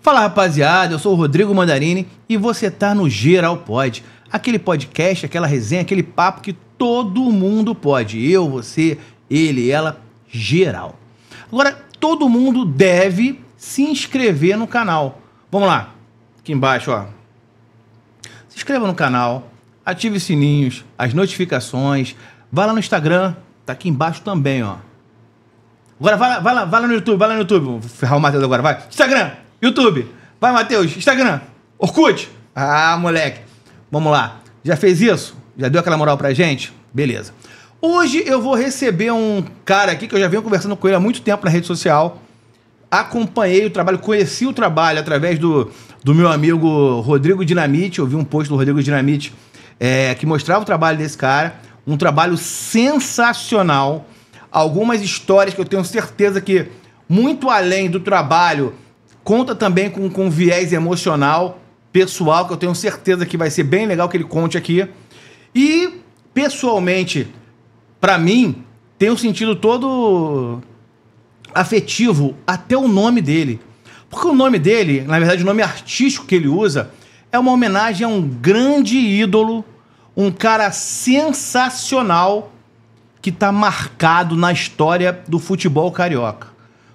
Fala, rapaziada, eu sou o Rodrigo Mandarini e você tá no Geral Pode, aquele podcast, aquela resenha, aquele papo que todo mundo pode. Eu, você, ele, ela, geral. Agora, todo mundo deve se inscrever no canal. Vamos lá, aqui embaixo, ó. Se inscreva no canal, ative os sininhos, as notificações, vai lá no Instagram, tá aqui embaixo também, ó. Agora vai lá no YouTube, Vou ferrar o Matheus agora, vai. Instagram, YouTube, vai, Matheus, Instagram, Orkut. Ah, moleque. Vamos lá. Já fez isso? Já deu aquela moral pra gente? Beleza. Hoje eu vou receber um cara aqui que eu já venho conversando com ele há muito tempo na rede social. Acompanhei o trabalho, conheci o trabalho através do meu amigo Rodrigo Dinamite. Eu vi um post do Rodrigo Dinamite que mostrava o trabalho desse cara. Um trabalho sensacional. Algumas histórias que eu tenho certeza que, muito além do trabalho, conta também com viés emocional, pessoal, que eu tenho certeza que vai ser bem legal que ele conte aqui. E, pessoalmente, pra mim, tem um sentido todo afetivo até o nome dele. Porque o nome dele, na verdade, o nome artístico que ele usa, é uma homenagem a um grande ídolo, um cara sensacional que está marcado na história do futebol carioca.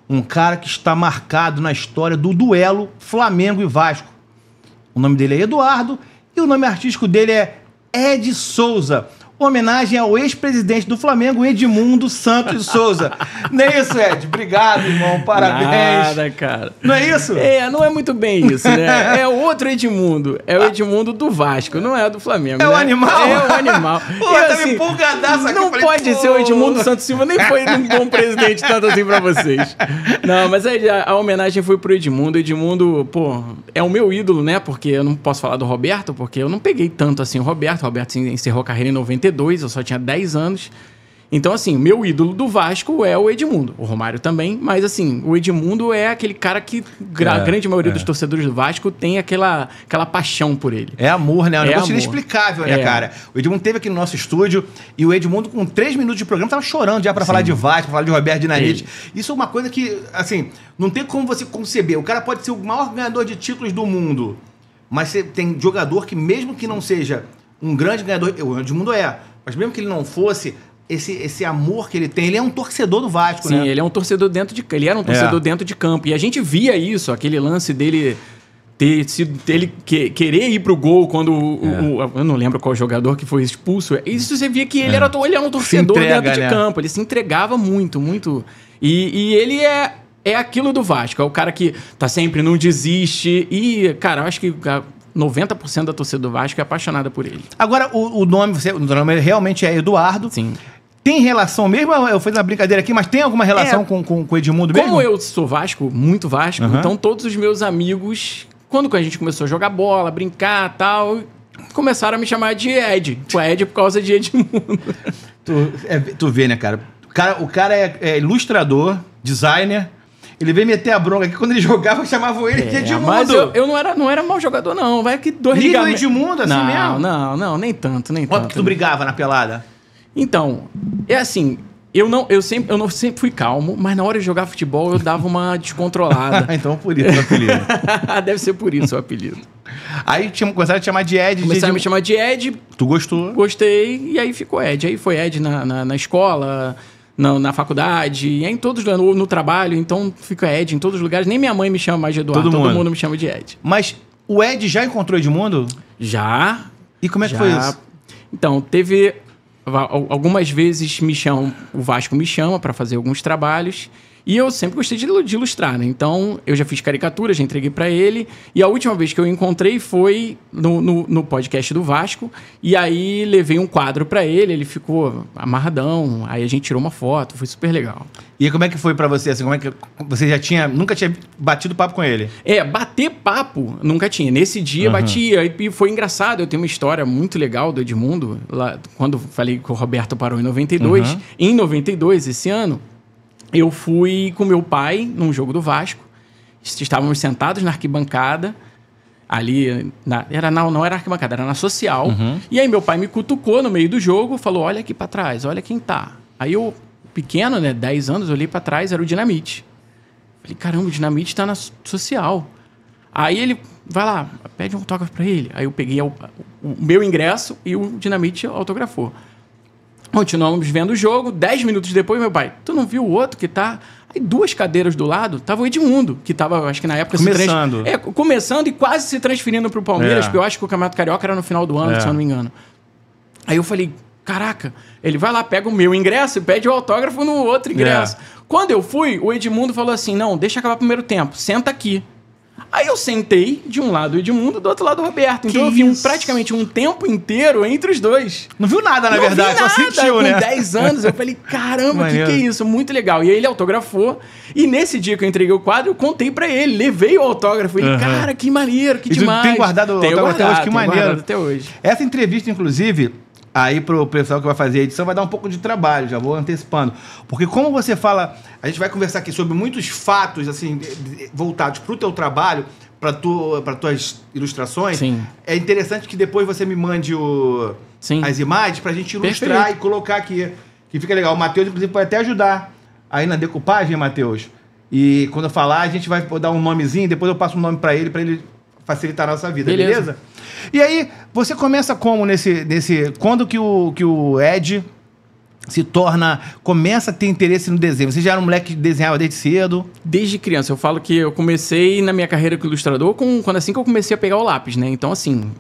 Um cara que está marcado na história do duelo Flamengo e Vasco. O nome dele é Eduardo e o nome artístico dele é Ed Souza. Homenagem ao ex-presidente do Flamengo, Edmundo Santos de Souza. Não é isso, Ed? Obrigado, irmão. Parabéns. Nada, cara. Não é isso? Não é muito bem isso, né? É outro Edmundo. É o Edmundo do Vasco, não é do Flamengo. É, né? O animal? É o animal. Pô, tá me empolgadaço aqui. Não pode ser o Edmundo Santos Silva, nem foi um bom presidente tanto assim pra vocês. Não, mas a homenagem foi pro Edmundo. Edmundo, pô, é o meu ídolo, né? Porque eu não posso falar do Roberto, porque eu não peguei tanto assim o Roberto. O Roberto encerrou a carreira em 92. Eu só tinha 10 anos. Então, assim, meu ídolo do Vasco é o Edmundo. O Romário também, mas, assim, o Edmundo é aquele cara que a grande maioria dos torcedores do Vasco tem aquela paixão por ele. É amor, né? É um negócio inexplicável, né, cara? O Edmundo esteve aqui no nosso estúdio e o Edmundo, com 3 minutos de programa, tava chorando já pra falar de Vasco, pra falar de Roberto Dinamite. Isso é uma coisa que, assim, não tem como você conceber. O cara pode ser o maior ganhador de títulos do mundo, mas você tem jogador que, mesmo que não seja um grande ganhador, o Edmundo mas mesmo que ele não fosse, esse amor que ele tem, ele é um torcedor do Vasco, né? Sim, ele é um torcedor ele era um torcedor dentro de campo. E a gente via isso, aquele lance dele querer ir pro gol quando eu não lembro qual jogador que foi expulso. Isso você via que ele era um torcedor dentro de campo. Ele se entregava muito, muito. E ele é aquilo do Vasco. É o cara que tá sempre, não desiste. E, cara, eu acho que 90% da torcida do Vasco é apaixonada por ele. Agora, o nome realmente é Eduardo. Sim. Tem relação mesmo? Eu fiz uma brincadeira aqui, mas tem alguma relação com o Edmundo mesmo? Como eu sou Vasco, muito Vasco, então todos os meus amigos, quando a gente começou a jogar bola, brincar e tal, começaram a me chamar de Ed. O Ed por causa de Edmundo. Tu vê, né, cara? O cara é ilustrador, designer. Ele veio meter a bronca aqui. Quando ele jogava, chamavam ele de Edmundo. Mas eu não era mau jogador, não. Vai que dois ligamentos. Edmundo, assim mesmo? Não, nem tanto. Quanto que tu brigava na pelada? Então, é assim, eu sempre fui calmo, mas na hora de jogar futebol eu dava uma descontrolada. Então por isso o apelido. Deve ser por isso o apelido. Aí começaram a te chamar de Ed. Começaram a me chamar de Ed. Tu gostou? Gostei, e aí ficou Ed. Aí foi Ed na escola, na faculdade, e em todos, no trabalho, então fica Ed em todos os lugares. Nem minha mãe me chama mais de Eduardo, todo mundo me chama de Ed. Mas o Ed já encontrou Edmundo? Já. E como é que foi isso? Então, teve algumas vezes o Vasco me chama para fazer alguns trabalhos. E eu sempre gostei de ilustrar, né? Então, eu já fiz caricatura, já entreguei para ele. E a última vez que eu encontrei foi no podcast do Vasco. E aí, levei um quadro para ele, ele ficou amarradão. Aí a gente tirou uma foto, foi super legal. E como é que foi para você? Assim, como é que você nunca tinha batido papo com ele? Bater papo nunca tinha. Nesse dia, batia. E foi engraçado. Eu tenho uma história muito legal do Edmundo. Lá, quando falei que o Roberto parou em 92. Em 92, esse ano, eu fui com meu pai num jogo do Vasco. Estávamos sentados na arquibancada. Ali, não era arquibancada, era na social. E aí meu pai me cutucou no meio do jogo, falou, olha aqui pra trás, olha quem tá. Aí eu, pequeno, né, 10 anos, olhei pra trás, era o Dinamite. Falei, caramba, o Dinamite tá na social. Aí ele, vai lá, pede um autógrafo pra ele. Aí eu peguei o meu ingresso e o Dinamite autografou. Continuamos vendo o jogo. 10 minutos depois, meu pai, tu não viu o outro que tá... Aí 2 cadeiras do lado, tava o Edmundo, que tava, acho que na época... Começando. Começando e quase se transferindo pro Palmeiras, porque eu acho que o Campeonato Carioca era no final do ano, se eu não me engano. Aí eu falei, caraca, ele vai lá, pega o meu ingresso e pede o autógrafo no outro ingresso. Quando eu fui, o Edmundo falou assim, não, deixa acabar o primeiro tempo, senta aqui. Aí eu sentei de um lado o Edmundo, do outro lado o Roberto. Então eu vi praticamente um tempo inteiro entre os dois. Não viu nada, na verdade, só sentiu, né? Com 10 anos, eu falei, caramba, que é isso? Muito legal. E aí ele autografou. E nesse dia que eu entreguei o quadro, eu contei pra ele, levei o autógrafo. Ele, cara, que maneiro, que demais. Tem guardado o autógrafo até hoje, que maneiro. Até hoje. Essa entrevista, inclusive... Aí pro pessoal que vai fazer a edição vai dar um pouco de trabalho, já vou antecipando. Porque como você fala, a gente vai conversar aqui sobre muitos fatos assim voltados pro teu trabalho, para tuas ilustrações. Sim. É interessante que depois você me mande as imagens pra gente ilustrar e colocar aqui, que fica legal. O Matheus, inclusive, pode até ajudar aí na decupagem, Matheus. E quando eu falar, a gente vai dar um nomezinho, depois eu passo um nome pra ele facilitar a nossa vida, beleza? E aí, você começa como quando que o Ed começa a ter interesse no desenho? Você já era um moleque que desenhava desde cedo? Desde criança. Eu falo que eu comecei na minha carreira como ilustrador assim que eu comecei a pegar o lápis, né? Então, assim,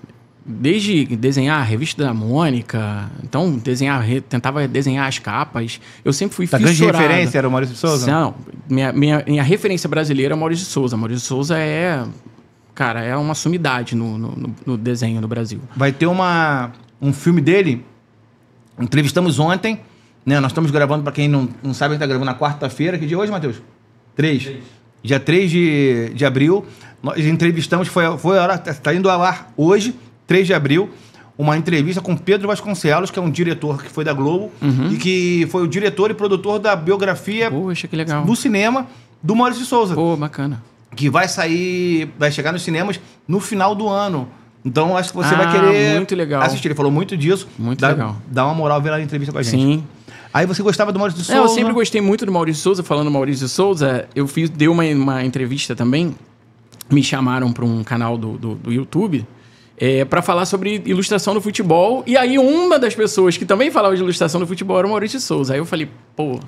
desde desenhar a revista da Mônica, então tentava desenhar as capas. Eu sempre fui fissurado. A grande referência era o Maurício de Souza? Não, minha referência brasileira é o Maurício de Souza. Maurício de Souza Cara, é uma sumidade no desenho no Brasil. Vai ter um filme dele. Entrevistamos ontem, né? Nós estamos gravando, para quem não sabe, a gente está gravando na quarta-feira. Que dia é hoje, Matheus? 3. Dia 3 de abril. Nós entrevistamos, foi a hora, está indo ao ar hoje, 3 de abril, uma entrevista com Pedro Vasconcelos, que é um diretor que foi da Globo, e que foi o diretor e produtor da biografia Poxa, que legal. do cinema do Maurício de Souza. Pô, bacana. Que vai chegar nos cinemas no final do ano. Então, acho que você vai querer muito legal. assistir. Ele falou muito disso. Muito legal. Dá uma moral ver lá na entrevista com a gente. Sim. Aí você gostava do Maurício de Souza? Eu sempre gostei muito do Maurício de Souza. Falando do Maurício de Souza, dei uma entrevista também. Me chamaram para um canal do YouTube para falar sobre ilustração no futebol. E aí, uma das pessoas que também falava de ilustração no futebol era o Maurício de Souza. Aí eu falei, pô...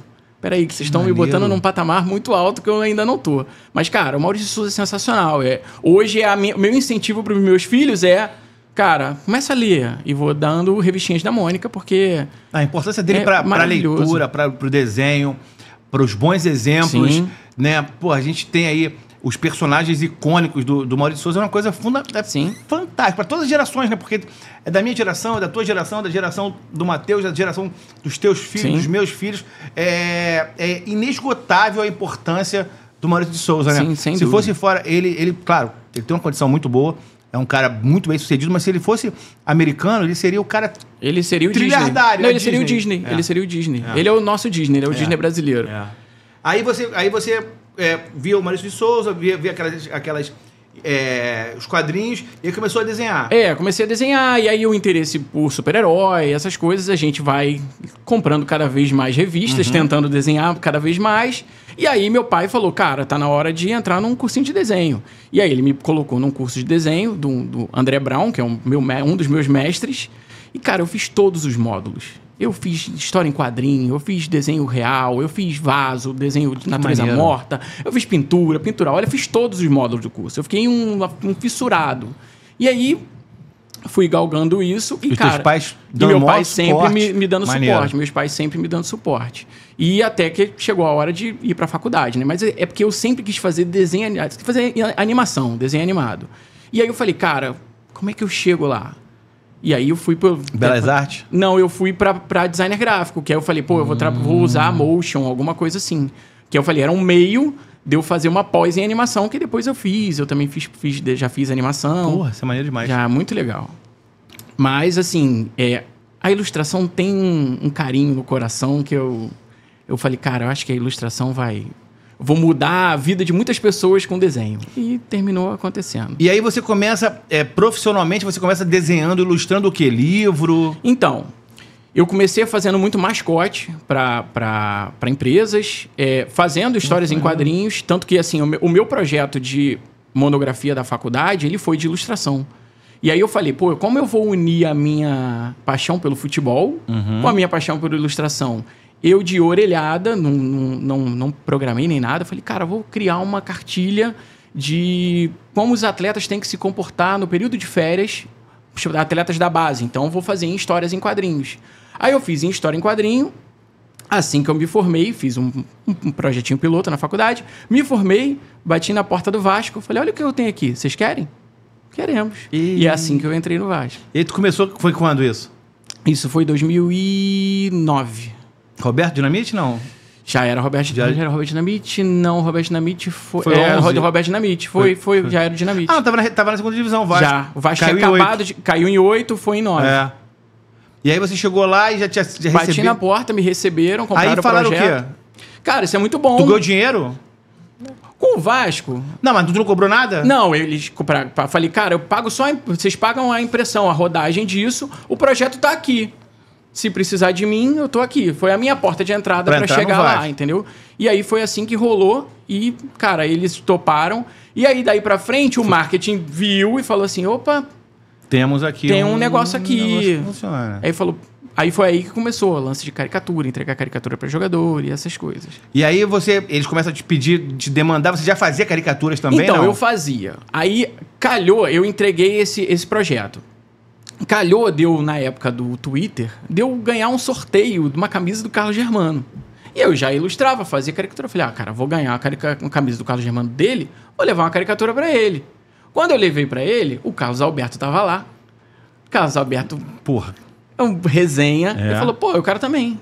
Peraí, que vocês estão me botando num patamar muito alto que eu ainda não tô. Mas, cara, o Maurício de Souza é sensacional. Hoje, meu incentivo para os meus filhos cara, começa a ler. E vou dando revistinhas da Mônica, porque... A importância dele para a leitura, para o desenho, para os bons exemplos. Sim. Né? Pô, a gente tem aí os personagens icônicos do Maurício de Souza. É uma coisa fantástica. Para todas as gerações, né? Porque é da minha geração, é da tua geração, da geração do Matheus, da geração dos teus filhos, dos meus filhos. É inesgotável a importância do Maurício de Souza, né? Sim, sem dúvida. Se fosse fora, ele, claro, ele tem uma condição muito boa, é um cara muito bem sucedido, mas se ele fosse americano, ele seria o cara... Ele seria o Disney. Não, ele seria o Disney. Ele seria o Disney. Ele é o nosso Disney, ele é o Disney brasileiro. Aí você via o Maurício de Souza, via aquelas os quadrinhos, e aí começou a desenhar. Comecei a desenhar, e aí o interesse por super-herói, essas coisas, a gente vai comprando cada vez mais revistas, tentando desenhar cada vez mais. E aí meu pai falou, cara, tá na hora de entrar num cursinho de desenho. E aí ele me colocou num curso de desenho do André Brown, que é um dos meus mestres. E, cara, eu fiz todos os módulos. Eu fiz história em quadrinho, eu fiz desenho real, eu fiz vaso, desenho de natureza morta, eu fiz pintura. Olha, eu fiz todos os módulos do curso. Eu fiquei um fissurado. E aí, fui galgando isso e, cara... Teus pais dando meu pai sempre me dando suporte. Meus pais sempre me dando suporte. E até que chegou a hora de ir pra faculdade, né? Mas é porque eu sempre quis fazer fazer animação, desenho animado. E aí eu falei, cara, como é que eu chego lá? E aí eu fui pro... Belas Artes? Não, eu fui pra designer gráfico, que aí eu falei, pô, eu vou usar motion, alguma coisa assim. Que eu falei, era um meio de eu fazer uma pós em animação, que depois eu fiz. Eu também já fiz animação. Porra, isso é maneiro demais. Já, muito legal. Mas, assim, a ilustração tem um carinho no coração que eu falei, cara, eu acho que a ilustração vou mudar a vida de muitas pessoas com desenho. E terminou acontecendo. E aí você começa, profissionalmente, você começa desenhando, ilustrando o quê? Livro? Então, eu comecei fazendo muito mascote para empresas, fazendo histórias em quadrinhos. Tanto que, assim, o meu projeto de monografia da faculdade, ele foi de ilustração. E aí eu falei, pô, como eu vou unir a minha paixão pelo futebol com a minha paixão por ilustração? Eu, de orelhada, não programei nem nada, falei, cara, vou criar uma cartilha de como os atletas têm que se comportar no período de férias, atletas da base. Então, eu vou fazer em histórias em quadrinhos. Aí eu fiz em história em quadrinho. Assim que eu me formei, fiz um projetinho piloto na faculdade, me formei, bati na porta do Vasco, falei, olha o que eu tenho aqui, vocês querem? Queremos. E é assim que eu entrei no Vasco. E aí tu começou, foi quando isso? Isso foi 2009. Roberto Dinamite, não? Já era Roberto Dinamite? Não, Roberto Dinamite foi... Foi 11. Roberto Dinamite, já era o Dinamite. Ah, tava na segunda divisão, o Vasco. Já, o Vasco tinha acabado, caiu em 8, foi em 9. É. E aí você chegou lá e já Bati na porta, me receberam, compraram o projeto. Aí falaram o quê? Cara, isso é muito bom. Tu ganhou dinheiro? Com o Vasco. Não, mas tu não cobrou nada? Não, eles compraram. Falei, cara, eu pago só... Vocês pagam a impressão, a rodagem disso, o projeto tá aqui. Se precisar de mim, eu tô aqui. Foi a minha porta de entrada pra chegar lá, entendeu? E aí foi assim que rolou e, cara, eles toparam. E aí, daí pra frente, o marketing viu e falou assim, opa... Temos aqui tem um negócio aqui. Um negócio que funciona. Aí foi aí que começou o lance de caricatura, entregar caricatura para jogador e essas coisas. E aí eles começam a te pedir, te demandar, você já fazia caricaturas também, então, não? Eu fazia. Aí calhou, eu entreguei esse projeto. Calhou, na época do Twitter, deu ganhar um sorteio de uma camisa do Carlos Germano. E eu já ilustrava, fazia caricatura. Eu falei, cara, vou ganhar uma camisa do Carlos Germano dele, vou levar uma caricatura para ele. Quando eu levei pra ele, o Carlos Alberto tava lá. O Carlos Alberto, porra, resenha. Ele falou, pô, eu quero também.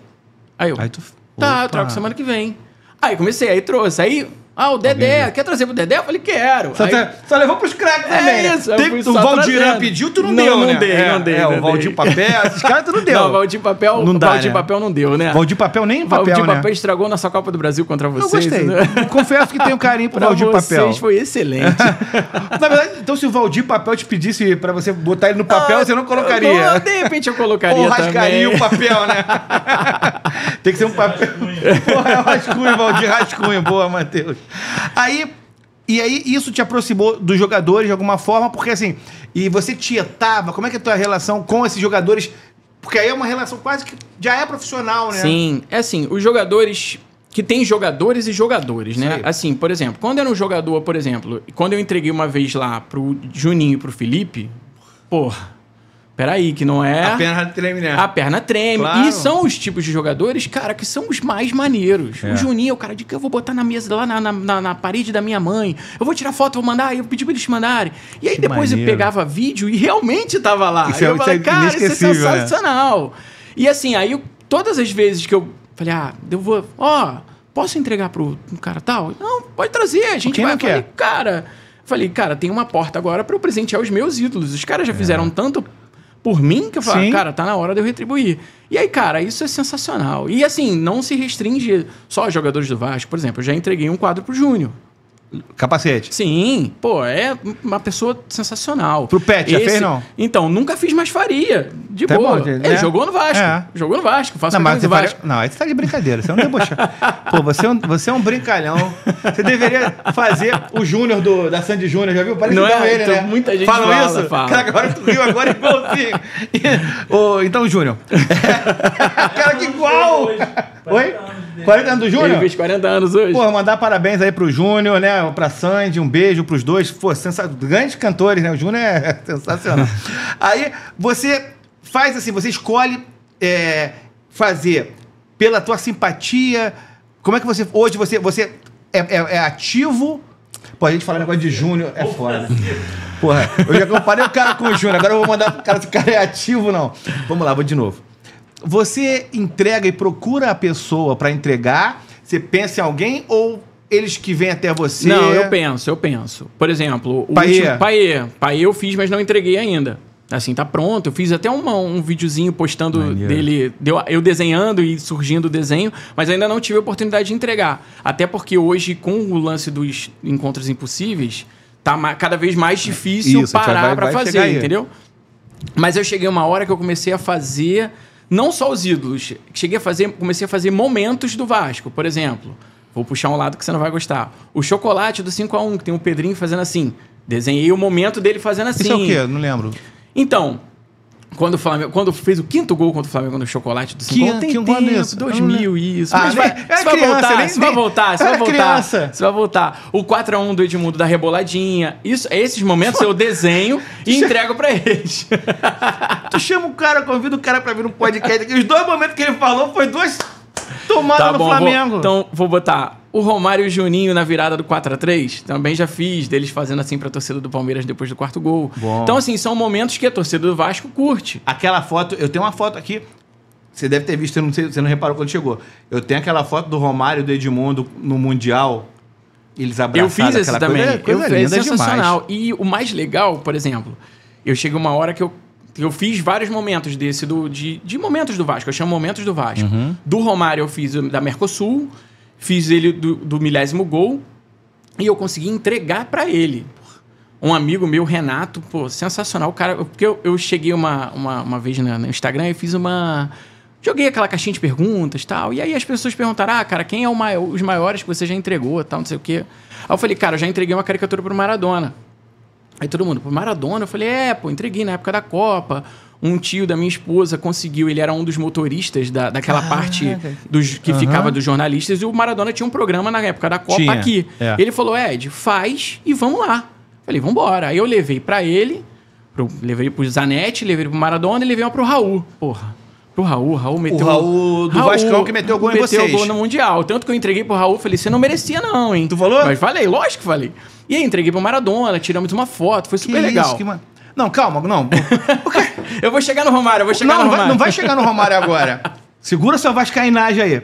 Aí eu, eu troco semana que vem. Aí comecei, aí trouxe. Aí, o Dedé, quer trazer pro Dedé? Eu falei, quero. Só levou pros craques também, né? Isso, o Valdirã pediu, tu não deu, né? Não dei. O Valdir Papel, esses caras tu não deu. Não, o Valdir Papel não dá, Valdir Papel não deu, né? Valdir Papel nem papel, Valdir Papel estragou nossa Copa do Brasil contra vocês. Eu gostei. Né? Confesso que tenho carinho pro Valdir Papel. Vocês foi excelente. Na verdade, então se o Valdir Papel te pedisse pra você botar ele no papel, você não colocaria. De repente eu colocaria ou rasgaria também. o papel, né? Tem que ser um papel... Porra, é o rascunho, Valdir Rascunho. Boa, Matheus. E aí, isso te aproximou dos jogadores de alguma forma, porque assim, e você tietava, como é que é a tua relação com esses jogadores? Porque aí é uma relação quase que já é profissional, né? Sim, é assim, os jogadores, que tem jogadores e jogadores, né? Sim. Assim, por exemplo, quando era um jogador, por exemplo, quando eu entreguei uma vez lá pro Juninho e pro Felipe, porra, peraí, que não é... A perna treme, né? A perna treme. Claro. E são os tipos de jogadores, cara, que são os mais maneiros. O Juninho é o cara de que eu vou botar na mesa, lá na parede da minha mãe. Eu vou tirar foto, vou mandar, eu pedi pra eles mandarem. E aí depois eu pegava vídeo e realmente tava lá. Eu falei, cara, isso é sensacional. Né? E assim, aí todas as vezes que eu falei, eu vou... posso entregar pro cara tal? Não, pode trazer, a gente vai. Falei, cara, tem uma porta agora pra eu presentear os meus ídolos. Os caras já fizeram tanto... por mim, que eu falo, cara, tá na hora de eu retribuir. E aí, cara, isso é sensacional. E assim, não se restringe só aos jogadores do Vasco. Por exemplo, eu já entreguei um quadro pro Júnior. Capacete. Sim, pô, é uma pessoa sensacional. Pro Pet, já fez, não? Então, nunca fiz, mas faria. De boa. Bom, ele jogou no Vasco. Jogou no Vasco. Faço não, mas do Vasco. Não, aí você tá de brincadeira. Você não debochou. Pô, você é um brincalhão. Você deveria fazer o Júnior da Sandy Júnior, já viu? Parece não igual ele, então, né? Muita gente fala isso? Fala. Cara, agora tu riu, agora é igualzinho. Então, Júnior. Cara, que igual! Oi? 40 anos do Júnior? Ele fez 40 anos hoje. Pô, mandar parabéns aí pro Júnior, né? Pra Sandy, um beijo pros dois. Pô, grandes cantores, né? O Júnior é sensacional. Aí, você faz assim, você escolhe fazer pela tua simpatia. Como é que você... Hoje você é ativo... Pô, a gente falar negócio de Júnior é foda. Porra, eu já comparei o cara com o Júnior, agora eu vou mandar pro cara se o cara é ativo, não. Vamos lá, vou de novo. Você entrega e procura a pessoa para entregar? Você pensa em alguém ou eles que vêm até você? Não, eu penso. Por exemplo, o Paê eu fiz, mas não entreguei ainda. Assim, tá pronto. Eu fiz até um videozinho postando dele, eu desenhando e surgindo o desenho, mas ainda não tive a oportunidade de entregar. Até porque hoje, com o lance dos Encontros Impossíveis, tá cada vez mais difícil parar para fazer, entendeu? Mas eu cheguei uma hora que eu comecei a fazer... Não só os ídolos. Comecei a fazer momentos do Vasco. Por exemplo, Vou puxar um lado que você não vai gostar. O chocolate do 5x1, que tem o Pedrinho fazendo assim. Desenhei o momento dele fazendo assim. Isso é o quê? Não lembro. Então, quando fez o 5º gol contra o Flamengo no chocolate do 5x1, tem tempo, isso? 2000 isso. Mas vai voltar. O 4x1 do Edmundo da reboladinha. Esses momentos eu desenho e entrego pra eles. Tu chama o cara, convida o cara pra vir no podcast aqui. Os 2 momentos que ele falou foi 2 tomadas no Flamengo. Então, vou botar o Romário e o Juninho na virada do 4x3. Também já fiz, deles fazendo assim pra torcida do Palmeiras depois do 4º gol. Bom. Então, assim, são momentos que a torcida do Vasco curte. Aquela foto, eu tenho uma foto aqui, você deve ter visto, você não reparou quando chegou. Eu tenho aquela foto do Romário e do Edmundo no Mundial, eles abraçados. Eu fiz esse também. Coisa linda sensacional. demais. E o mais legal, por exemplo, eu cheguei uma hora que eu fiz vários momentos desse, de momentos do Vasco. Eu chamo momentos do Vasco. Do Romário eu fiz da Mercosul, fiz ele do 1000º gol e eu consegui entregar pra ele. Um amigo meu, Renato, pô, sensacional. O cara, porque eu cheguei uma vez no Instagram e fiz joguei aquela caixinha de perguntas e tal. E aí as pessoas perguntaram, cara, quem é os maiores que você já entregou, tal, não sei o quê. Aí eu falei, cara, eu já entreguei uma caricatura pro Maradona. Aí todo mundo, pro Maradona? Eu falei, entreguei na época da Copa. Um tio da minha esposa conseguiu, ele era um dos motoristas daquela parte que ficava dos jornalistas, e o Maradona tinha um programa na época da Copa aqui. É. Ele falou, Ed, faz e vamos lá. Falei, vambora. Aí eu levei pra ele, levei pro Zanetti, levei pro Maradona e levei uma pro Raul. Porra. Pro Raul meteu... O Raul do Vascão que meteu gol em vocês. Meteu gol no Mundial. Tanto que eu entreguei pro Raul, falei, você não merecia não, hein? Tu falou? Mas falei, lógico que falei. E aí entreguei pro Maradona, tiramos uma foto, foi super legal. Não, calma, não. Eu vou chegar no Romário, Não vai chegar no Romário agora. Segura sua vascainagem aí.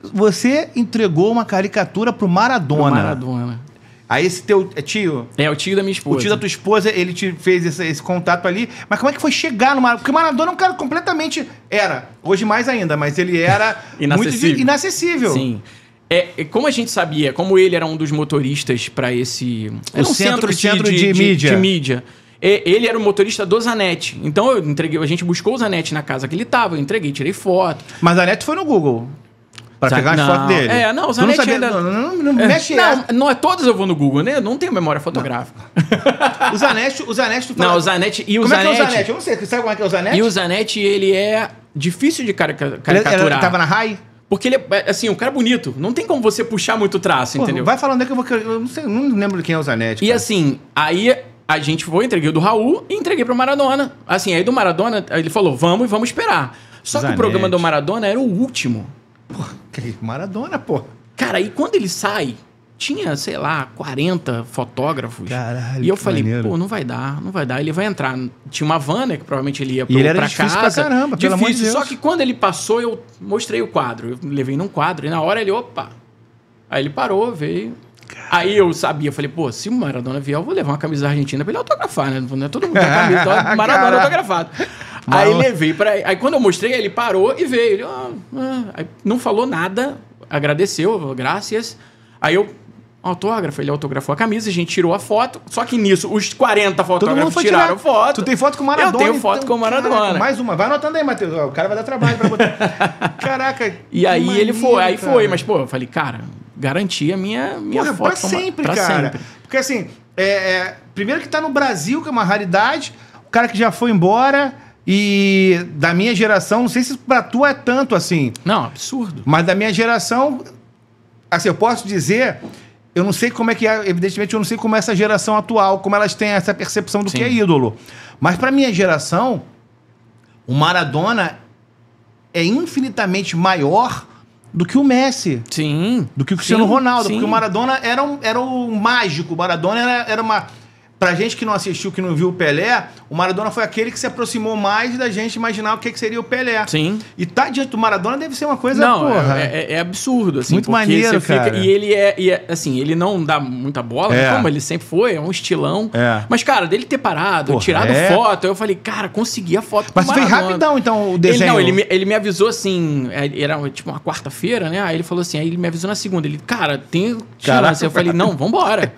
Você entregou uma caricatura pro Maradona. Pro Maradona. Aí esse teu tio... É, o tio da minha esposa. O tio da tua esposa, ele te fez esse contato ali. Mas como é que foi chegar no Maradona? Porque o Maradona é um cara completamente... Hoje mais ainda, mas ele era muito inacessível. Sim. Como a gente sabia, como ele era um dos motoristas para esse... O centro de mídia. Ele era o motorista do Zanetti. Então a gente buscou o Zanetti na casa que ele tava, eu entreguei, tirei foto. Mas o Zanetti foi no Google pra pegar as fotos dele. O Zanetti ainda... Não mexe não é todas eu vou no Google, né? Eu não tenho memória fotográfica. O Zanetti... Tu fala... Não, o Zanetti... Como é que é o Zanetti? Eu não sei, sabe como é que é o Zanetti? E o Zanetti, ele é difícil de caricaturar. Ele tava na RAI? Porque ele é, assim, um cara bonito. Não tem como você puxar muito traço, entendeu? Vai falando aí que eu não sei, não lembro de quem é o Zanetti. E assim, aí a gente entreguei o do Raul e entreguei pro Maradona. Assim, aí do Maradona, ele falou, vamos esperar. Só que o programa do Maradona era o último. Pô, que Maradona, pô. Cara, aí quando ele sai, tinha, sei lá, 40 fotógrafos. Caralho, e eu falei, pô, não vai dar. Ele vai entrar. Tinha uma van, né, que provavelmente ele ia pra casa. Pra caramba, pelo amor de Deus. Só que quando ele passou, eu mostrei o quadro. Eu levei num quadro e na hora ele, opa. Aí ele parou, veio. Aí eu sabia, eu falei, pô, se o Maradona vier, eu vou levar uma camisa da Argentina pra ele autografar, né? Não é todo mundo tem a camisa do Maradona autografado. Aí levei pra ele. Aí quando eu mostrei, ele parou e veio. Ele, aí não falou nada, agradeceu, graças. Aí eu, autógrafo, ele autografou a camisa, a gente tirou a foto. Só que nisso, os 40 fotógrafos tiraram foto. Tu tem foto com o Maradona? Eu tenho foto com o Maradona. Caraca, mais uma. Vai anotando aí, Matheus. O cara vai dar trabalho pra botar. Caraca. E aí maneiro, ele foi. Aí foi. Mas, pô, eu falei, cara, garanti a minha foto. Pra sempre, cara. Sempre. Porque assim, primeiro que tá no Brasil, que é uma raridade. O cara que já foi embora... E da minha geração, não sei se pra tu é tanto assim. Não, absurdo. Mas da minha geração, assim, eu posso dizer, eu não sei como é que é, evidentemente eu não sei como é essa geração atual, como elas têm essa percepção do que é ídolo. Mas pra minha geração, o Maradona é infinitamente maior do que o Messi. Sim. Do que o Cristiano Ronaldo. Sim. Porque o Maradona era um mágico. O Maradona era uma... Pra gente que não assistiu, que não viu o Pelé, o Maradona foi aquele que se aproximou mais da gente imaginar o que seria o Pelé. Sim. E tá diante do Maradona deve ser uma coisa, porra... É absurdo, assim. Muito maneiro, cara. E ele assim, ele não dá muita bola, como ele sempre foi, é um estilão. Mas, cara, dele ter parado, tirado foto, eu falei, cara, consegui a foto com o Maradona. Mas foi rapidão, então, o desenho. Ele me avisou, assim, era tipo uma quarta-feira, né? Aí ele falou assim, aí ele me avisou na segunda. Ele, cara, tem chance. Eu falei, não, vambora.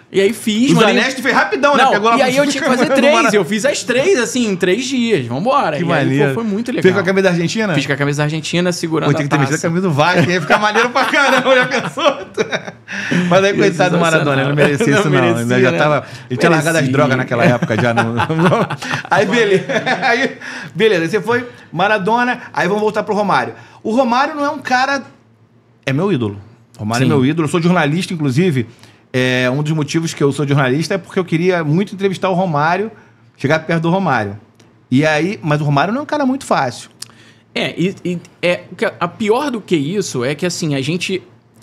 E aí fiz, Os anéis tu fez rapidão, né? E aí eu tinha que fazer 3. Eu fiz as 3, assim, em 3 dias. Vambora. Que e maneiro. aí, foi muito legal. Fez com a camisa da Argentina? Fiz com a camisa da Argentina, segurando tem que ter mexido a camisa do Vasco, ia ficar maneiro pra caramba, já pensou? Mas aí, coitado do Maradona, ele não merecia isso, não. Ele já tava. Ele tinha largado as drogas naquela época já. Aí, beleza. Aí, beleza, você foi Maradona, aí vamos voltar pro Romário. O Romário não é um cara. É meu ídolo. Romário é meu ídolo. Eu sou jornalista, inclusive. Um dos motivos que eu sou jornalista é porque eu queria muito entrevistar o Romário, chegar perto do Romário. E aí, mas o Romário não é um cara muito fácil. A pior do que isso é que, assim,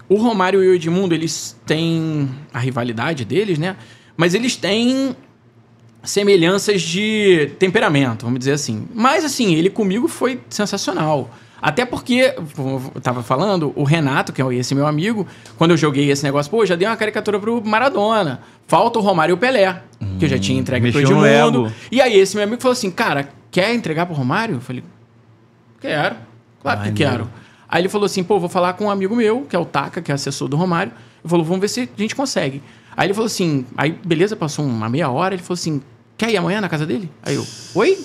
o Romário e o Edmundo, eles têm a rivalidade deles, né? Mas eles têm semelhanças de temperamento, vamos dizer assim. Mas, assim, ele comigo foi sensacional. Até porque, como eu tava falando, o Renato, que é esse meu amigo, quando eu joguei esse negócio, pô, já dei uma caricatura pro Maradona. Falta o Romário e o Pelé, que eu já tinha entregue pro Edmundo. E aí esse meu amigo falou assim, cara, quer entregar pro Romário? Eu falei, quero. Claro que quero. Aí ele falou assim, pô, vou falar com um amigo meu, que é o Taca, que é assessor do Romário. Ele falou, vamos ver se a gente consegue. Aí ele falou assim, aí beleza, passou uma meia hora, ele falou assim, quer ir amanhã na casa dele? Aí eu, oi?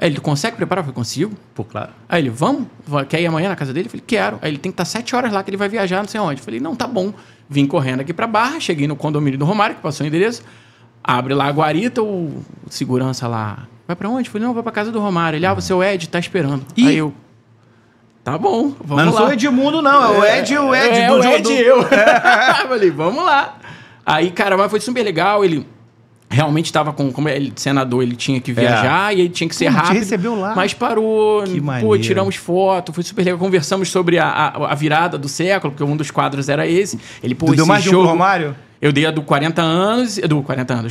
Aí ele, consegue preparar? Eu falei, consigo. Pô, claro. Aí ele, vamos? Quer ir amanhã na casa dele? Eu falei, quero. Aí ele tem que estar 7 horas lá, que ele vai viajar, não sei onde. Eu falei, não, tá bom. Vim correndo aqui pra Barra, cheguei no condomínio do Romário, que passou o endereço. Abre lá a guarita, o segurança lá, vai pra onde? Eu falei, não, vai pra casa do Romário. Ele, o seu Ed tá esperando. Aí eu, tá bom, vamos lá. Mas não sou o Edmundo, não. É o Ed e o Ed. O Ed e eu. Falei, vamos lá. Aí, cara, mas foi super legal, ele... Realmente estava como ele senador, ele tinha que viajar e ele tinha que ser rápido. Te recebeu lá. Mas parou, que maneiro. Tiramos foto, foi super legal. Conversamos sobre a virada do século, porque um dos quadros era esse. Ele, pô, tu deu mais de um pro Romário? Eu dei a do 40 anos,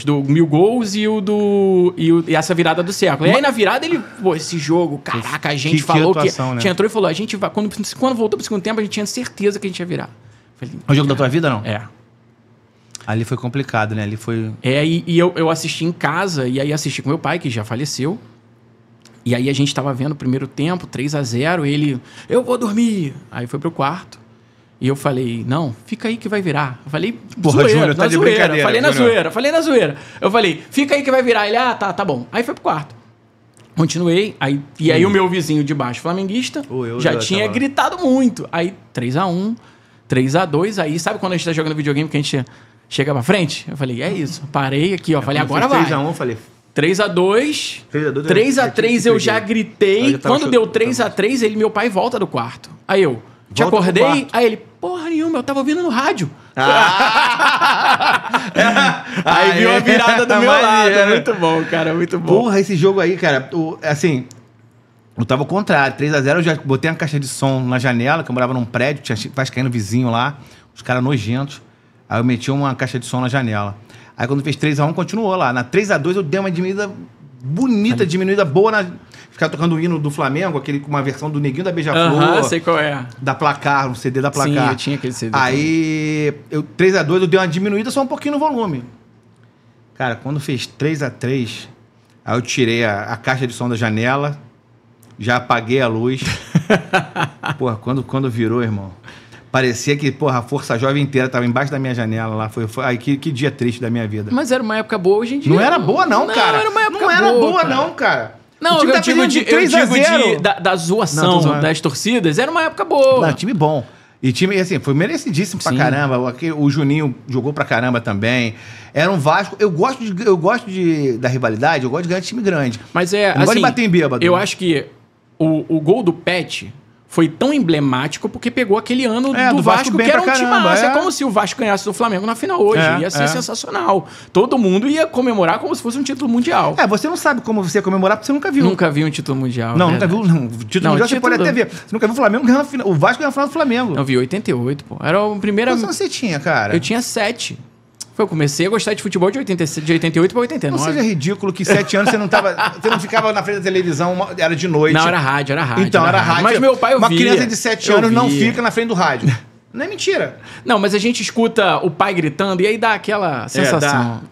do 1000 gols e e essa virada do século. E aí na virada ele, pô, esse jogo, caraca, a gente falou que... Né? A gente entrou e falou, a gente vai... Quando voltou pro segundo tempo, a gente tinha certeza que a gente ia virar. Falei, o jogo da tua vida, não? É. Ali foi complicado, né? Ali foi... E eu assisti em casa, e aí assisti com meu pai, que já faleceu. E aí a gente tava vendo o primeiro tempo, 3-0, ele... Eu vou dormir! Aí foi pro quarto. E eu falei, não, fica aí que vai virar. Eu falei, porra, Júnior, tá de brincadeira. Falei na zoeira. Eu falei, fica aí que vai virar. Ele, tá bom. Aí foi pro quarto. Continuei, e aí o meu vizinho de baixo, flamenguista, já tinha gritado muito. Aí 3-1, 3-2, aí sabe quando a gente tá jogando videogame que a gente... Chega pra frente? Eu falei, é isso. Parei aqui, ó. Falei, agora vai. 3-1, eu falei... 3-2. 3-3 eu já gritei. Quando deu 3-3, meu pai volta do quarto. Aí eu, te acordei? Aí ele, porra nenhuma, eu tava ouvindo no rádio. Aí viu a virada do meu lado. Muito bom, cara, muito bom. Porra, esse jogo aí, cara, assim... Eu tava ao contrário. 3-0, eu já botei uma caixa de som na janela, que eu morava num prédio, tinha vascaíno vizinho lá, os caras nojentos. Aí eu meti uma caixa de som na janela. Aí quando fez 3-1, continuou lá. Na 3-2 eu dei uma diminuída bonita, diminuída boa. Ficar tocando o hino do Flamengo, aquele com uma versão do Neguinho da Beija-Flor. Sei qual é. Da Placar, um CD da Placar. Sim, eu tinha aquele CD. Aí, 3-2 eu dei uma diminuída só um pouquinho no volume. Cara, quando fez 3-3, aí eu tirei a caixa de som da janela, já apaguei a luz. Porra, quando virou, irmão... Parecia que, porra, a força jovem inteira tava embaixo da minha janela lá. Aí que dia triste da minha vida. Mas era uma época boa hoje em dia. Não era boa, não, cara. Não era uma época boa. Não era boa, não, cara. Não, eu digo da zoação das torcidas. Era uma época boa. Não, time bom. E time, assim, foi merecidíssimo pra caramba. O Juninho jogou pra caramba também. Era um Vasco. Eu gosto da rivalidade, eu gosto de ganhar time grande. Mas eu não gosto de bater em bêbado. Eu acho que o gol do Pet... foi tão emblemático porque pegou aquele ano do Vasco que era um time massa. É como se o Vasco ganhasse do Flamengo na final hoje. Ia ser sensacional. Todo mundo ia comemorar como se fosse um título mundial. Você não sabe como você ia comemorar porque você nunca viu. Nunca viu um título mundial. Não, nunca viu. Não. Título mundial você pode até ver. Você nunca viu o Flamengo ganhando a final. O Vasco ganhando a final do Flamengo. Eu vi 88, pô. Era a primeira... Quantos anos você tinha, cara? Eu tinha 7. Eu comecei a gostar de futebol de 88 para 89. Não seja ridículo que 7 anos você não ficava na frente da televisão, era de noite. Não, era rádio. Então, era rádio. Mas meu pai ouvia. Uma criança de 7 anos não fica na frente do rádio. Não é mentira. Não, mas a gente escuta o pai gritando e aí dá aquela sensação.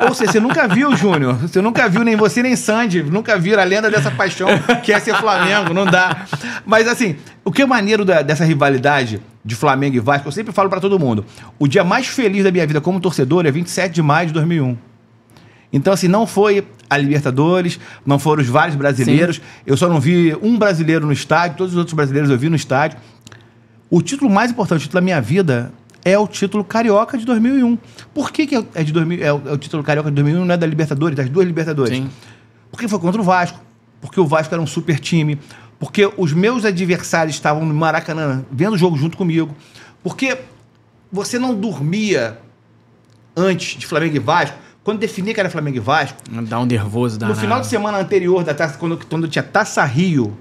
Ou seja, você nunca viu, Júnior. Você nunca viu, nem você, nem Sandy. Nunca viram a lenda dessa paixão que é ser Flamengo. Não dá. Mas, assim, o que é maneiro dessa rivalidade de Flamengo e Vasco, eu sempre falo pra todo mundo. O dia mais feliz da minha vida como torcedor é 27 de maio de 2001. Então, assim, não foi a Libertadores, não foram os vários brasileiros. Sim. Eu só não vi um brasileiro no estádio, todos os outros brasileiros eu vi no estádio. O título mais importante, o título da minha vida, é o título Carioca de 2001. Por que é de 2000, é o título Carioca de 2001, não é da Libertadores, das duas Libertadores? Sim. Porque foi contra o Vasco, porque o Vasco era um super time, porque os meus adversários estavam no Maracanã vendo o jogo junto comigo, porque você não dormia antes de Flamengo e Vasco. Quando definia que era Flamengo e Vasco... Dá um nervoso danado. No final de semana anterior da taça, quando tinha Taça Rio...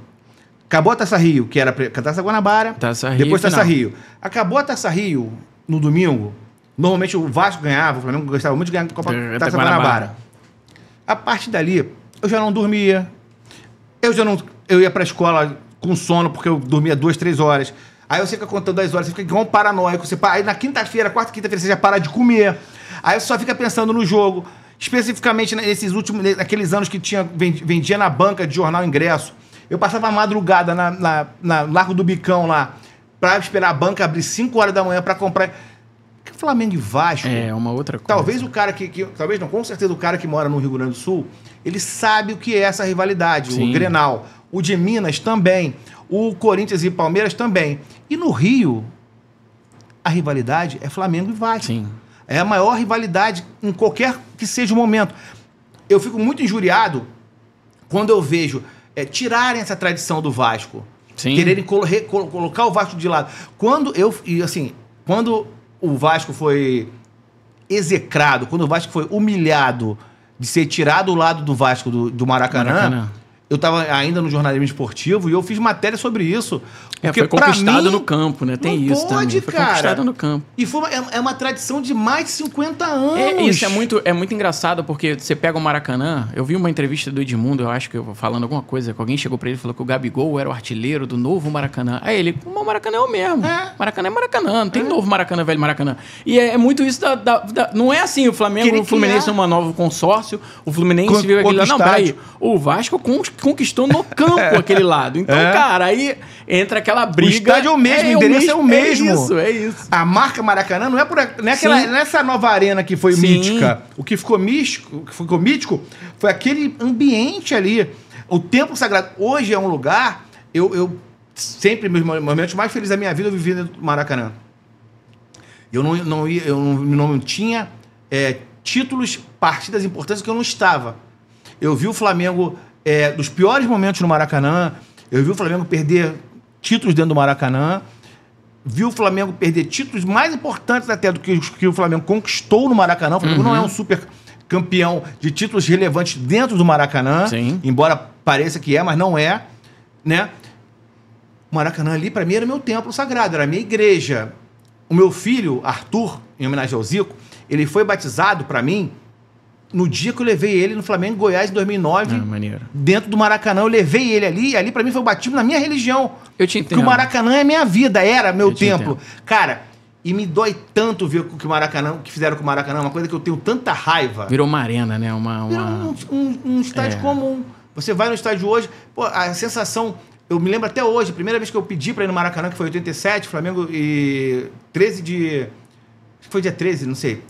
Acabou a Taça Rio, que era a Taça Guanabara. Taça Rio, depois Taça Rio. Acabou a Taça Rio no domingo. Normalmente o Vasco ganhava, o Flamengo gostava muito de ganhar a Copa Taça Guanabara. A partir dali, eu já não dormia. Eu ia pra escola com sono, porque eu dormia 2, 3 horas. Aí você fica contando 10 horas, você fica igual um paranoico. Aí na quinta-feira, quarta, quinta-feira, você já para de comer. Aí você só fica pensando no jogo. Especificamente naqueles anos que vendia na banca de jornal ingresso. Eu passava a madrugada na Largo do Bicão lá, pra esperar a banca abrir 5 horas da manhã pra comprar. Flamengo e Vasco. É, uma outra coisa. Talvez o cara talvez não, com certeza o cara que mora no Rio Grande do Sul, ele sabe o que é essa rivalidade. Sim. O Grenal. O de Minas também. O Corinthians e Palmeiras também. E no Rio, a rivalidade é Flamengo e Vasco. Sim. É a maior rivalidade em qualquer que seja o momento. Eu fico muito injuriado quando eu vejo tirarem essa tradição do Vasco. Sim. Quererem colocar o Vasco de lado. Quando o Vasco foi execrado, quando o Vasco foi humilhado de ser tirado do lado do Vasco do Maracanã. Eu estava ainda no jornalismo esportivo e eu fiz matéria sobre isso. Porque foi conquistado no campo, né? Tem isso também. Foi conquistado no campo. E é uma tradição de mais de 50 anos. Isso é muito engraçado, porque você pega o Maracanã. Eu vi uma entrevista do Edmundo, eu acho que eu falando alguma coisa, que alguém chegou pra ele e falou que o Gabigol era o artilheiro do novo Maracanã. Aí ele, o Maracanã é o mesmo. Maracanã é Maracanã, não tem novo Maracanã, velho Maracanã. E é muito isso não é assim, o Flamengo, o Fluminense é um novo consórcio, o Fluminense viu aquele lá. Não, peraí, o Vasco conquistou no campo aquele lado. Então, cara, aí entra aquela briga. O estádio é o mesmo, o endereço é o mesmo. É isso. A marca Maracanã não é nessa nova arena que foi mítica. O que ficou mítico foi aquele ambiente ali. O Templo Sagrado. Hoje é um lugar... Eu sempre, meus momentos mais felizes da minha vida, eu vivi dentro do Maracanã. Eu não tinha títulos, partidas importantes que eu não estava. Eu vi o Flamengo... dos piores momentos no Maracanã, eu vi o Flamengo perder títulos dentro do Maracanã, vi o Flamengo perder títulos mais importantes até do que o Flamengo conquistou no Maracanã. O Flamengo não é um super campeão de títulos relevantes dentro do Maracanã, embora pareça que mas não é, né? O Maracanã ali, para mim, era meu templo sagrado, era a minha igreja. O meu filho, Arthur, em homenagem ao Zico, ele foi batizado para mim no dia que eu levei ele no Flamengo Goiás em 2009, dentro do Maracanã. Eu levei ele ali, e ali pra mim foi o batismo na minha religião. Eu te entendo. Porque o Maracanã é minha vida, era meu templo. Cara, e me dói tanto ver o que o Maracanã, o que fizeram com o Maracanã, uma coisa que eu tenho tanta raiva. Virou uma arena, né? Virou um estádio comum. Você vai no estádio hoje, pô, a sensação... Eu me lembro até hoje, a primeira vez que eu pedi pra ir no Maracanã, que foi em 87, Flamengo e 13 de... Acho que foi dia 13, não sei.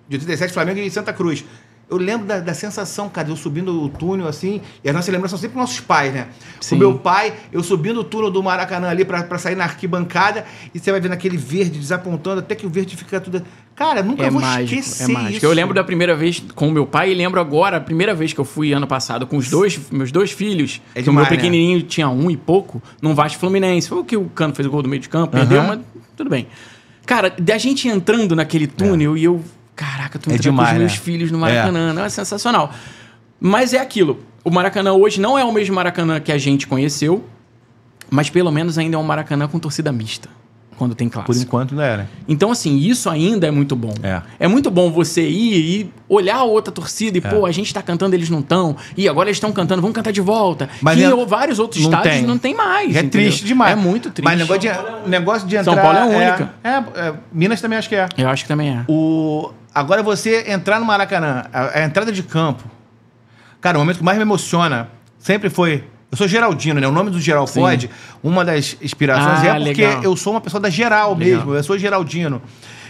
De 87, Flamengo e Santa Cruz. Eu lembro da sensação, cara, eu subindo o túnel, assim, e as nossas lembranças são sempre nossos pais, né? Sim. O meu pai, eu subindo o túnel do Maracanã ali pra sair na arquibancada, e você vai vendo aquele verde desapontando, até que o verde fica tudo... Cara, nunca vou esquecer isso. Eu lembro da primeira vez com o meu pai, e lembro agora, a primeira vez que eu fui ano passado com meus dois filhos, que o meu pequenininho tinha 1 e pouco, num Vasco Fluminense. Foi o que o Cano fez o gol do meio de campo, perdeu, mas tudo bem. Cara, da gente entrando naquele túnel, e eu... Caraca, tu entrou com os meus filhos no Maracanã. Não, é sensacional. Mas é aquilo. O Maracanã hoje não é o mesmo Maracanã que a gente conheceu, mas pelo menos ainda é um Maracanã com torcida mista. quando tem clássico. Por enquanto não era. Então, assim, isso ainda é muito bom. É muito bom você ir e olhar a outra torcida e, pô, a gente tá cantando, eles não estão. E agora eles estão cantando, vamos cantar de volta. Mas e vários outros estádios não tem mais. É triste demais. É muito triste. Mas negócio de entrar... São Paulo é a única. Minas também acho que é. Eu acho que também é. Agora você entrar no Maracanã, a entrada de campo... Cara, o momento que mais me emociona sempre foi... Eu sou geraldino, né? O nome do Geral Pode, uma das inspirações é porque eu sou uma pessoa da Geral mesmo. Eu sou geraldino.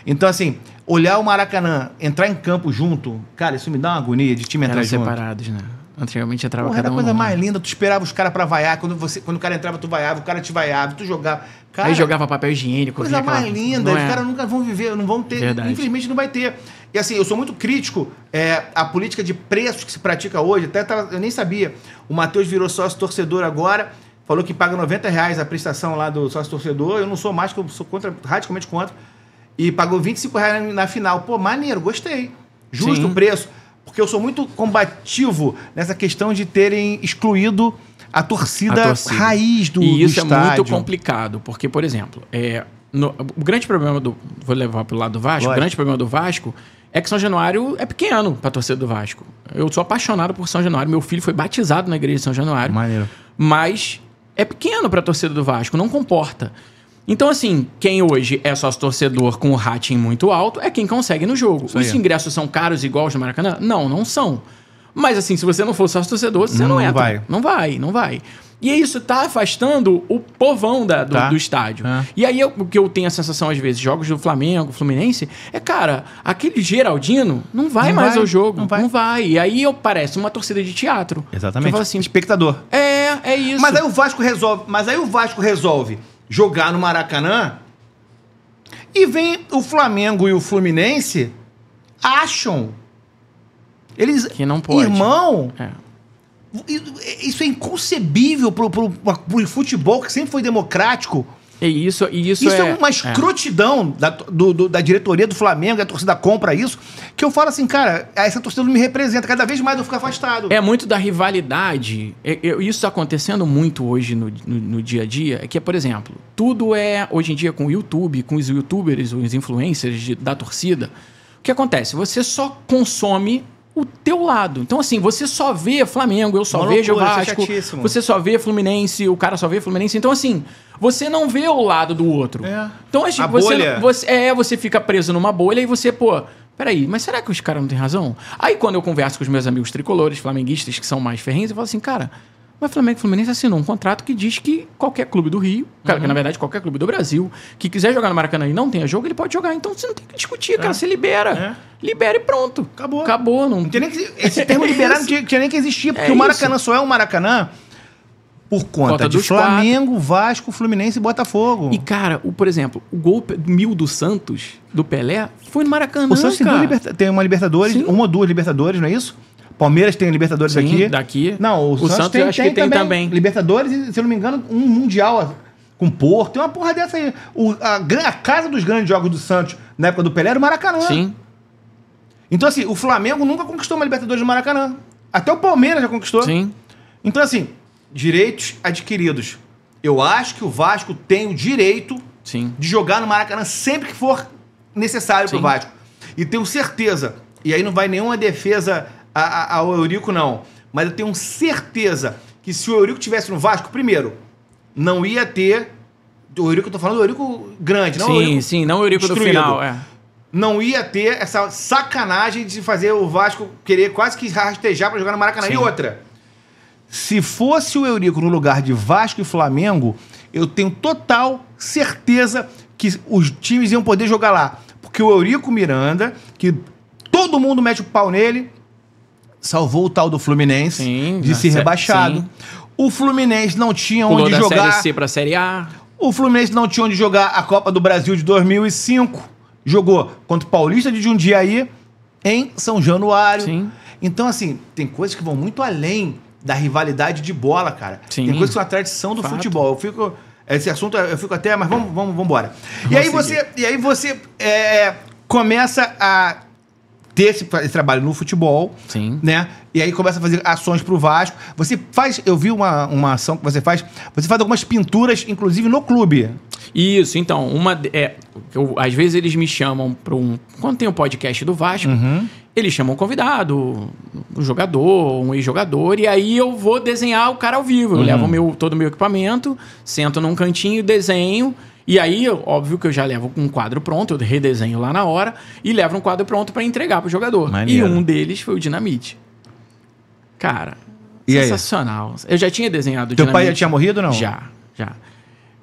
Então, assim, olhar o Maracanã, entrar em campo junto, cara, isso me dá uma agonia de time entrar junto. Separados, né? Antigamente entrava cada era a um. coisa mais linda. Tu esperava os caras pra vaiar. Quando o cara entrava, tu vaiava. O cara te vaiava. Tu jogava. Cara, aí jogava papel higiênico. Coisa mais linda. Os caras nunca vão viver, não vão ter. Verdade. Infelizmente não vai ter. E assim, eu sou muito crítico à política de preços que se pratica hoje. Eu nem sabia. O Matheus virou sócio torcedor agora. Falou que paga R$90 a prestação lá do sócio torcedor. Eu não sou mais, que eu sou radicalmente contra. E pagou R$25 na final. Pô, maneiro, gostei. Justo o preço. Porque eu sou muito combativo nessa questão de terem excluído a torcida raiz do estádio. E isso é muito complicado, porque, por exemplo, o grande problema vou levar para o lado do Vasco, o grande problema do Vasco é que São Januário é pequeno para a torcida do Vasco. Eu sou apaixonado por São Januário, meu filho foi batizado na igreja de São Januário. Maneiro. Mas é pequeno para a torcida do Vasco, não comporta. Então, assim, quem hoje é sócio-torcedor com o rating muito alto é quem consegue no jogo. Os ingressos são caros igual os do Maracanã? Não são. Mas, assim, se você não for sócio-torcedor, você não entra. Não vai. E isso tá afastando o povão do estádio. E aí, o que eu tenho a sensação, às vezes, jogos do Flamengo, Fluminense, cara, aquele Geraldino não vai mais ao jogo. Não vai. E aí, parece uma torcida de teatro. Exatamente. Assim, espectador. É isso. Mas aí o Vasco resolve jogar no Maracanã e vem o Flamengo e o Fluminense acham eles que não pode. Irmão, isso é inconcebível pro futebol que sempre foi democrático. Isso é uma escrotidão da diretoria do Flamengo, a torcida compra isso, que eu falo assim, cara, essa torcida não me representa, cada vez mais eu fico afastado. É muito da rivalidade, isso está acontecendo muito hoje no dia a dia, que é, por exemplo, tudo hoje em dia com o YouTube, com os youtubers, os influencers da torcida, o que acontece? Você só consome o teu lado. Então, assim, você só vê Flamengo, eu só vejo o Vasco, você só vê Fluminense, o cara só vê Fluminense. Então, assim, você não vê o lado do outro. Então, você fica preso numa bolha e você, peraí, mas será que os caras não têm razão? Aí, quando eu converso com os meus amigos tricolores, flamenguistas, que são mais ferrenhos, eu falo assim, cara, mas Flamengo e Fluminense assinou um contrato que diz que qualquer clube do Rio, cara, que na verdade qualquer clube do Brasil, que quiser jogar no Maracanã e não tenha jogo, ele pode jogar. Então você não tem que discutir, cara. Você libera. Libera e pronto. Acabou. Não tinha nem que, esse termo liberar não tinha nem que existir, porque o Maracanã só é um Maracanã por conta de Flamengo, Vasco, Fluminense e Botafogo. E, cara, por exemplo, o gol 1000 do Santos, do Pelé, foi no Maracanã, o Santos tem uma Libertadores, uma ou duas Libertadores, não é isso? Palmeiras tem Libertadores daqui. Não, o Santos eu acho que tem também. Libertadores e, se eu não me engano, um Mundial com Porto. Tem uma porra dessa aí. A casa dos grandes jogos do Santos na época do Pelé era o Maracanã. Sim. Então, assim, o Flamengo nunca conquistou uma Libertadores no Maracanã. Até o Palmeiras já conquistou. Sim. Então, assim, direitos adquiridos. Eu acho que o Vasco tem o direito de jogar no Maracanã sempre que for necessário pro Vasco. E tenho certeza, e aí não vai nenhuma defesa ao Eurico, não. Mas eu tenho certeza que se o Eurico tivesse no Vasco, primeiro, não ia ter... O Eurico, eu tô falando do Eurico grande, não o Eurico não o Eurico do final. Não ia ter essa sacanagem de fazer o Vasco querer quase que rastejar pra jogar no Maracanã. E outra, se fosse o Eurico no lugar de Vasco e Flamengo, eu tenho total certeza que os times iam poder jogar lá. Porque o Eurico Miranda, que todo mundo mete o pau nele, salvou o tal do Fluminense de ser rebaixado. O Fluminense não tinha onde jogar... da Série C pra Série A. O Fluminense não tinha onde jogar a Copa do Brasil de 2005. Jogou contra o Paulista de Jundiaí em São Januário. Então, assim, tem coisas que vão muito além da rivalidade de bola, cara. Tem coisas que são a tradição do futebol. Esse assunto, eu fico até... Mas vamos embora. E aí você começa a ter esse trabalho no futebol, Sim. né? E aí começa a fazer ações pro Vasco. Você faz, eu vi uma ação que você faz algumas pinturas, inclusive no clube. Isso, então, às vezes eles me chamam para quando tem um podcast do Vasco, eles chamam um convidado, um jogador, um ex-jogador, e aí eu vou desenhar o cara ao vivo. Eu levo todo o meu equipamento, sento num cantinho, desenho, e aí, óbvio que eu já levo um quadro pronto, eu redesenho lá na hora, e levo um quadro pronto para entregar pro jogador. Maneiro. E um deles foi o Dinamite. Cara, E sensacional. Aí? Eu já tinha desenhado o Teu Dinamite. pai já tinha morrido ou não? Já.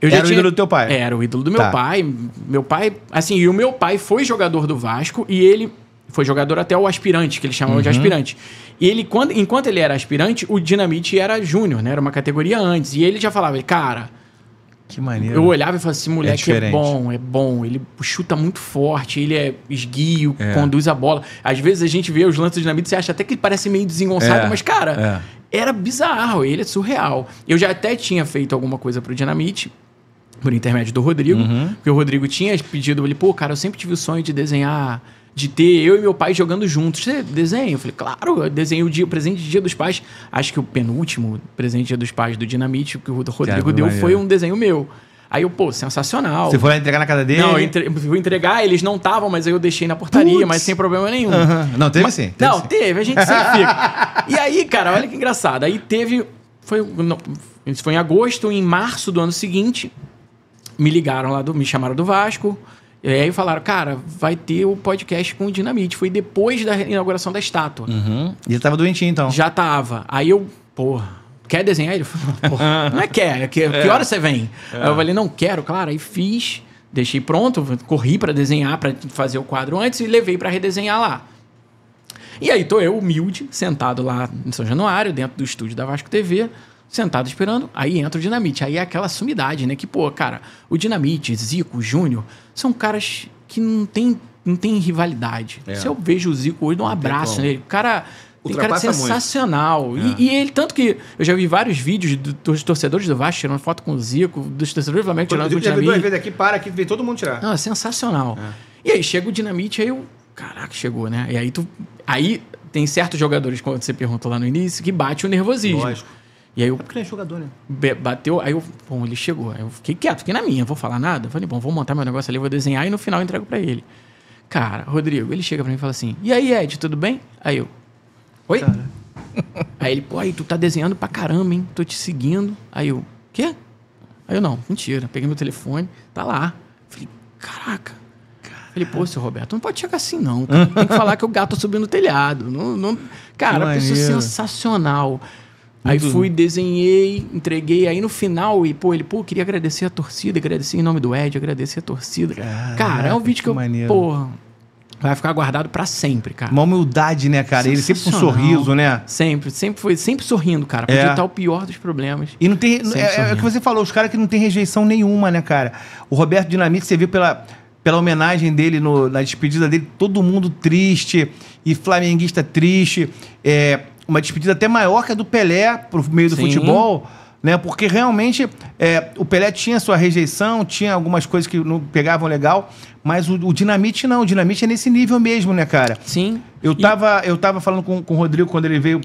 Era o ídolo do teu pai? Era o ídolo do meu Tá. pai. Meu pai, assim, e o meu pai foi jogador do Vasco e ele foi jogador até o aspirante, que eles chamavam de aspirante. E ele, enquanto ele era aspirante, o Dinamite era júnior, né? Era uma categoria antes. E ele já falava, cara, Que maneiro. eu olhava e falava assim, moleque diferente. é bom, ele chuta muito forte, ele é esguio, conduz a bola. Às vezes a gente vê os lances do Dinamite, você acha até que ele parece meio desengonçado, mas, cara, era bizarro, ele é surreal. Eu já até tinha feito alguma coisa pro Dinamite, por intermédio do Rodrigo, porque o Rodrigo tinha pedido, ele, pô, cara, eu sempre tive o sonho de desenhar, de ter eu e meu pai jogando juntos. Você desenha? Eu falei, claro, eu desenhei o presente de Dia dos Pais. Acho que o penúltimo presente de Dia dos Pais do Dinamite que o Rodrigo deu foi um desenho meu. Aí eu, pô, sensacional. Você foi lá entregar na casa dele? Não, eu fui entregar, eles não estavam, mas aí eu deixei na portaria, mas sem problema nenhum. Não, teve sim. Teve, a gente sempre fica. E aí, cara, olha que engraçado. Aí teve, isso foi em agosto, em março do ano seguinte, me ligaram lá, me chamaram do Vasco, e aí falaram, cara, vai ter o podcast com o Dinamite. Foi depois da inauguração da estátua. E ele tava doentinho, então. Já tava. Aí eu, porra, quer desenhar? Ele falou, porra, não é quer, que hora você vem? Aí eu falei, não, quero, claro. Aí fiz, deixei pronto, corri pra desenhar, pra fazer o quadro antes e levei pra redesenhar lá. E aí tô eu, humilde, sentado lá em São Januário, dentro do estúdio da Vasco TV, sentado esperando, aí entra o Dinamite. Aí é aquela sumidade, né? Que, pô, cara, o Dinamite, Zico, Júnior, são caras que não tem rivalidade. Se eu vejo o Zico hoje, dou um abraço nele. O cara... Tem cara sensacional. E ele, tanto que eu já vi vários vídeos dos torcedores do Vasco tirando foto com o Zico, dos torcedores do Flamengo tirando foto com o Dinamite. Duas vezes aqui, para aqui, vem todo mundo tirar. Não, é sensacional. E aí chega o Dinamite, aí eu... Caraca, chegou, né? E aí tem certos jogadores, quando você perguntou lá no início, que bate o nervosismo. Lógico. E aí eu... É porque ele é jogador, né? Bateu, aí bom, ele chegou. Aí eu fiquei quieto, fiquei na minha, vou falar nada. Falei, bom, vou montar meu negócio ali, vou desenhar e no final eu entrego pra ele. Cara, Rodrigo, ele chega pra mim e fala assim, e aí, Ed, tudo bem? Aí eu, oi? Cara. Aí ele, pô, aí tu tá desenhando pra caramba, hein? Tô te seguindo. Aí eu, quê? Aí eu, não, mentira. Peguei meu telefone, tá lá. Falei, caraca. Falei, pô, seu Roberto, não pode chegar assim, não. Tem que falar que o gato subiu no telhado. Cara, a pessoa sensacional. Aí fui, desenhei, entreguei. Aí no final, ele, queria agradecer a torcida, agradecer em nome do Ed, agradecer a torcida. Cara, é um vídeo que eu, vai ficar guardado pra sempre, cara. Uma humildade, né, cara? Ele sempre com um sorriso, né? Sempre sorrindo, cara. Podia estar o pior dos problemas. E não tem... É o que você falou, os caras que não tem rejeição nenhuma, né, cara? O Roberto Dinamite, você viu pela homenagem dele, na despedida dele, todo mundo triste e flamenguista triste. Uma despedida até maior que a do Pelé pro meio do futebol, né? Porque realmente o Pelé tinha sua rejeição, tinha algumas coisas que não pegavam legal, mas o Dinamite não. O Dinamite é nesse nível mesmo, né, cara? Sim. Eu tava falando com o Rodrigo quando ele veio,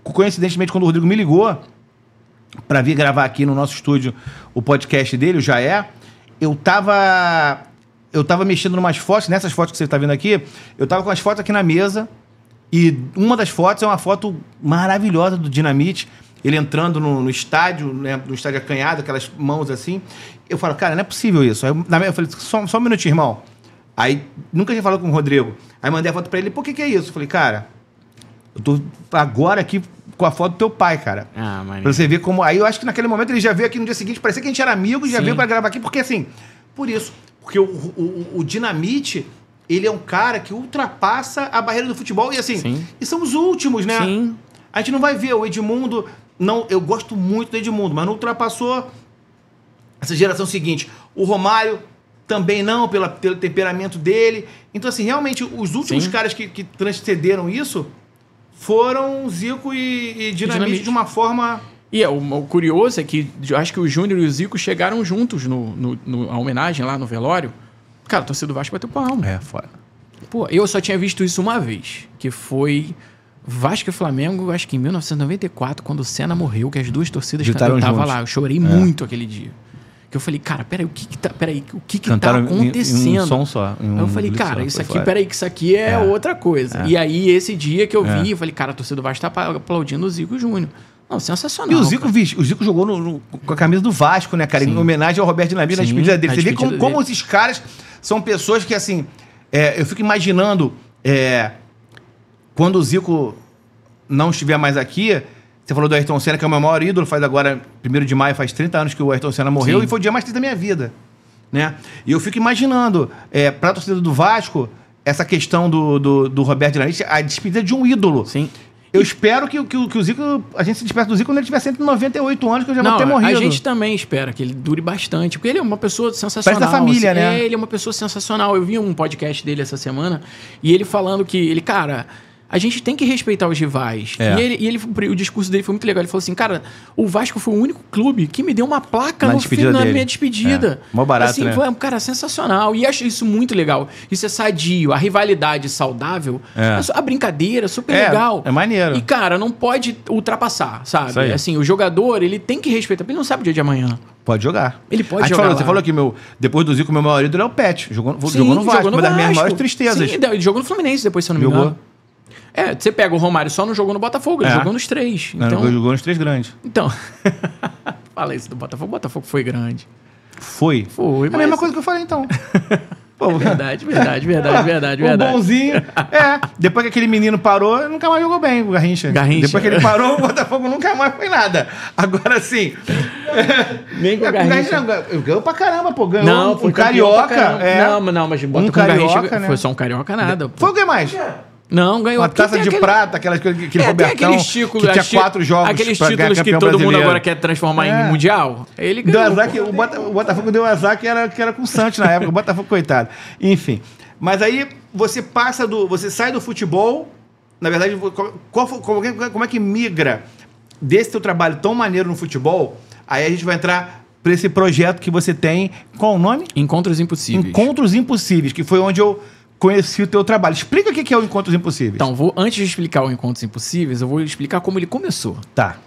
coincidentemente, quando o Rodrigo me ligou pra vir gravar aqui no nosso estúdio o podcast dele, o Jaé, eu tava mexendo em umas fotos, nessas fotos que você tá vendo aqui, eu tava com as fotos aqui na mesa, e uma das fotos é uma foto maravilhosa do Dinamite, ele entrando no estádio, né, no estádio acanhado, aquelas mãos assim. Eu falo, cara, não é possível isso. Aí eu falei, só um minutinho, irmão. Aí, nunca tinha falado com o Rodrigo. Aí mandei a foto pra ele, por que é isso? Eu falei, cara, eu tô agora aqui com a foto do teu pai, cara. Pra você ver como... Aí eu acho que naquele momento ele já veio aqui no dia seguinte, parecia que a gente era amigo e já veio pra gravar aqui, porque assim, por isso. Porque o Dinamite, ele é um cara que ultrapassa a barreira do futebol e assim, e são os últimos, né? Sim. A gente não vai ver o Edmundo, não, eu gosto muito do Edmundo, mas não ultrapassou essa geração seguinte. O Romário também não, pelo temperamento dele. Então assim, realmente, os últimos caras que transcenderam isso foram Zico e Dinamite de uma forma... E o curioso é que eu acho que o Júnior e o Zico chegaram juntos na homenagem lá no velório. Cara, a torcida do Vasco bateu palma. Foda. Pô, eu só tinha visto isso uma vez, que foi Vasco e Flamengo, acho que em 1994, quando o Senna morreu, que as duas torcidas Gritaram cantavam juntos. lá. Eu chorei muito aquele dia. Que eu falei, cara, peraí, o que tá acontecendo? Em um som só. Aí eu falei, cara, isso aqui, peraí, que isso aqui é outra coisa. E aí, esse dia que eu vi, eu falei, cara, a torcida do Vasco tá aplaudindo o Zico Júnior. Não, sensacional. E o Zico jogou com a camisa do Vasco, né, cara? Sim. Em homenagem ao Roberto Dinamite na despedida dele. Você vê como esses caras são pessoas que, assim, eu fico imaginando, quando o Zico não estiver mais aqui. Você falou do Ayrton Senna, que é o meu maior ídolo, faz agora, 1º de maio, faz 30 anos que o Ayrton Senna morreu, e foi o dia mais triste da minha vida, né? E eu fico imaginando, pra torcida do Vasco, essa questão do Roberto Dinamite, a despedida de um ídolo. Sim. Eu espero que o Zico, a gente se desperte do Zico quando ele tiver 198 anos, que eu já vou ter morrido. A gente também espera que ele dure bastante, porque ele é uma pessoa sensacional. Parece da família, assim, né? Ele é uma pessoa sensacional. Eu vi um podcast dele essa semana, e ele falando que cara, a gente tem que respeitar os rivais. E o discurso dele foi muito legal. Ele falou assim, cara, o Vasco foi o único clube que me deu uma placa na minha despedida. Mó barato, assim, né? Foi, cara, sensacional. E acho isso muito legal. Isso é sadio. A rivalidade saudável. A brincadeira, super legal. É maneiro. E, cara, não pode ultrapassar, sabe? Assim, o jogador, ele tem que respeitar. Ele não sabe o dia de amanhã. Pode jogar. Ele pode jogar. Você falou que depois do Zico, meu maior ídolo é o Pet. Jogou no Vasco, uma das minhas maiores tristezas. Sim, ele jogou no Fluminense depois, se eu não me engano. Você pega o Romário, só não jogou no Botafogo, ele jogou nos 3. Então... Ele jogou nos 3 grandes. Então, fala isso do Botafogo. O Botafogo foi grande. Foi, mas... a mesma coisa que eu falei, então. Pô, verdade. O bonzinho. Depois que aquele menino parou, nunca mais jogou bem, o Garrincha. Depois que ele parou, o Botafogo nunca mais foi nada. Agora sim. Nem com o Garrincha. Ganhou pra caramba, pô. Ganhou um carioca. Não, mas bota com o Garrincha, né? Foi só um carioca, nada. Foi o que mais? Não, ganhou. Uma taça de prata, aquele Robertão, que tinha 4 jogos. Aqueles títulos que todo mundo agora quer transformar em mundial. Ele ganhou. O Botafogo deu azar que era com o Santos na época. O Botafogo, coitado. Enfim. Mas aí você você sai do futebol. Na verdade, como é que migra desse teu trabalho tão maneiro no futebol? Aí a gente vai entrar para esse projeto que você tem. Qual o nome? Encontros Impossíveis. Encontros Impossíveis, que foi onde eu conheci o teu trabalho. Explica o que é o Encontros Impossíveis. Então, antes de explicar o Encontros Impossíveis, eu vou explicar como ele começou. Tá.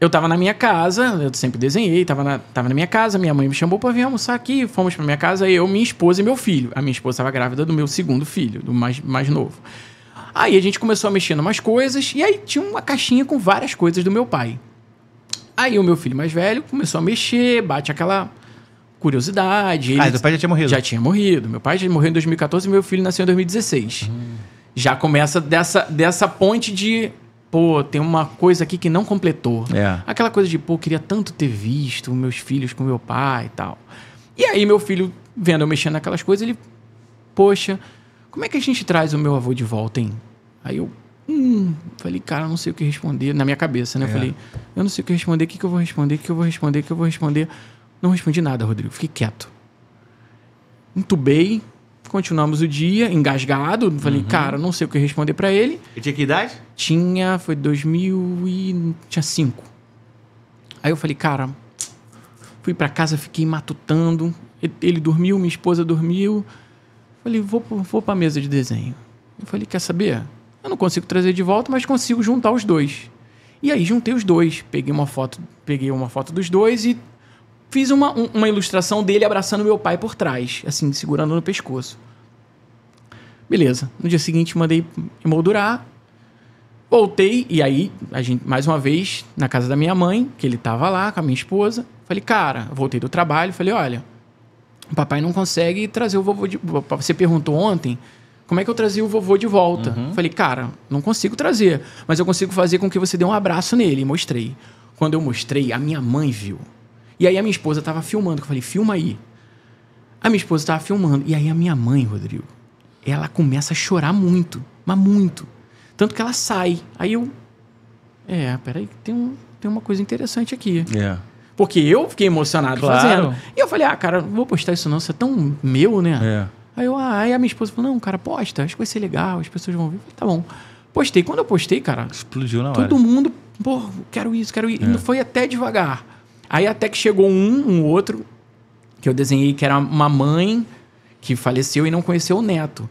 Eu tava na minha casa, eu sempre desenhei, tava na minha casa, minha mãe me chamou pra vir almoçar aqui, fomos pra minha casa, eu, minha esposa e meu filho. A minha esposa estava grávida do meu segundo filho, do mais novo. Aí a gente começou a mexer em umas coisas, e aí tinha uma caixinha com várias coisas do meu pai. Aí o meu filho mais velho começou a mexer, bate aquela curiosidade. Teu pai já tinha morrido? Já tinha morrido. Meu pai já morreu em 2014 e meu filho nasceu em 2016. Já começa dessa ponte de... Pô, tem uma coisa aqui que não completou. Aquela coisa de, pô, queria tanto ter visto meus filhos com meu pai e tal. E aí meu filho, vendo eu mexendo naquelas coisas, ele... Poxa, como é que a gente traz o meu avô de volta, hein? Aí eu... falei, cara, eu não sei o que responder. Na minha cabeça, né? Eu falei, eu não sei o que responder. O que eu vou responder? O que eu vou responder? O que eu vou responder? Não respondi nada, Rodrigo. Fiquei quieto. Entubei. Continuamos o dia, engasgado. Falei, cara, não sei o que responder pra ele. E tinha que idade? Foi 2005. Aí eu falei, cara, fui pra casa, fiquei matutando. Ele dormiu, minha esposa dormiu. Falei, vou pra mesa de desenho. Eu falei, quer saber? Eu não consigo trazer de volta, mas consigo juntar os dois. E aí juntei os dois. Peguei uma foto dos dois e fiz uma ilustração dele abraçando meu pai por trás, assim, segurando no pescoço. Beleza. No dia seguinte, mandei emoldurar. Voltei, e aí, a gente, mais uma vez, na casa da minha mãe, que ele tava lá com a minha esposa. Falei, cara, voltei do trabalho, falei, olha, o papai não consegue trazer o vovô de... Você perguntou ontem como é que eu trazia o vovô de volta. Falei, cara, não consigo trazer, mas eu consigo fazer com que você dê um abraço nele. E mostrei. Quando eu mostrei, a minha mãe viu. E aí a minha esposa estava filmando. Eu falei, filma aí. A minha esposa estava filmando. E aí a minha mãe, Rodrigo, ela começa a chorar muito. Mas muito. Tanto que ela sai. Aí eu... peraí, tem uma coisa interessante aqui. Porque eu fiquei emocionado fazendo. E eu falei, cara, não vou postar isso não. Isso é tão meu, né? Aí a minha esposa falou, não, cara, posta. Acho que vai ser legal. As pessoas vão ver. Eu falei, tá bom. Postei. Quando eu postei, cara... Explodiu na hora. Todo mundo... Pô, quero isso. E foi até devagar. Aí até que chegou um outro, que eu desenhei, que era uma mãe, que faleceu e não conheceu o neto.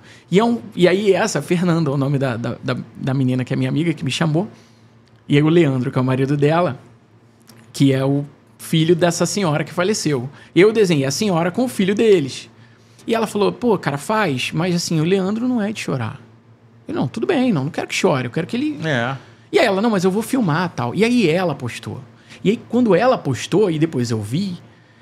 E aí essa, Fernanda, o nome da menina que é minha amiga, que me chamou. E aí o Leandro, que é o marido dela, que é o filho dessa senhora que faleceu. Eu desenhei a senhora com o filho deles. E ela falou, pô, cara, faz, mas assim, o Leandro não é de chorar. Eu, não, tudo bem, não quero que chore, eu quero que ele... E aí ela, não, mas eu vou filmar e tal. E aí ela postou. E aí quando ela postou, e depois eu vi...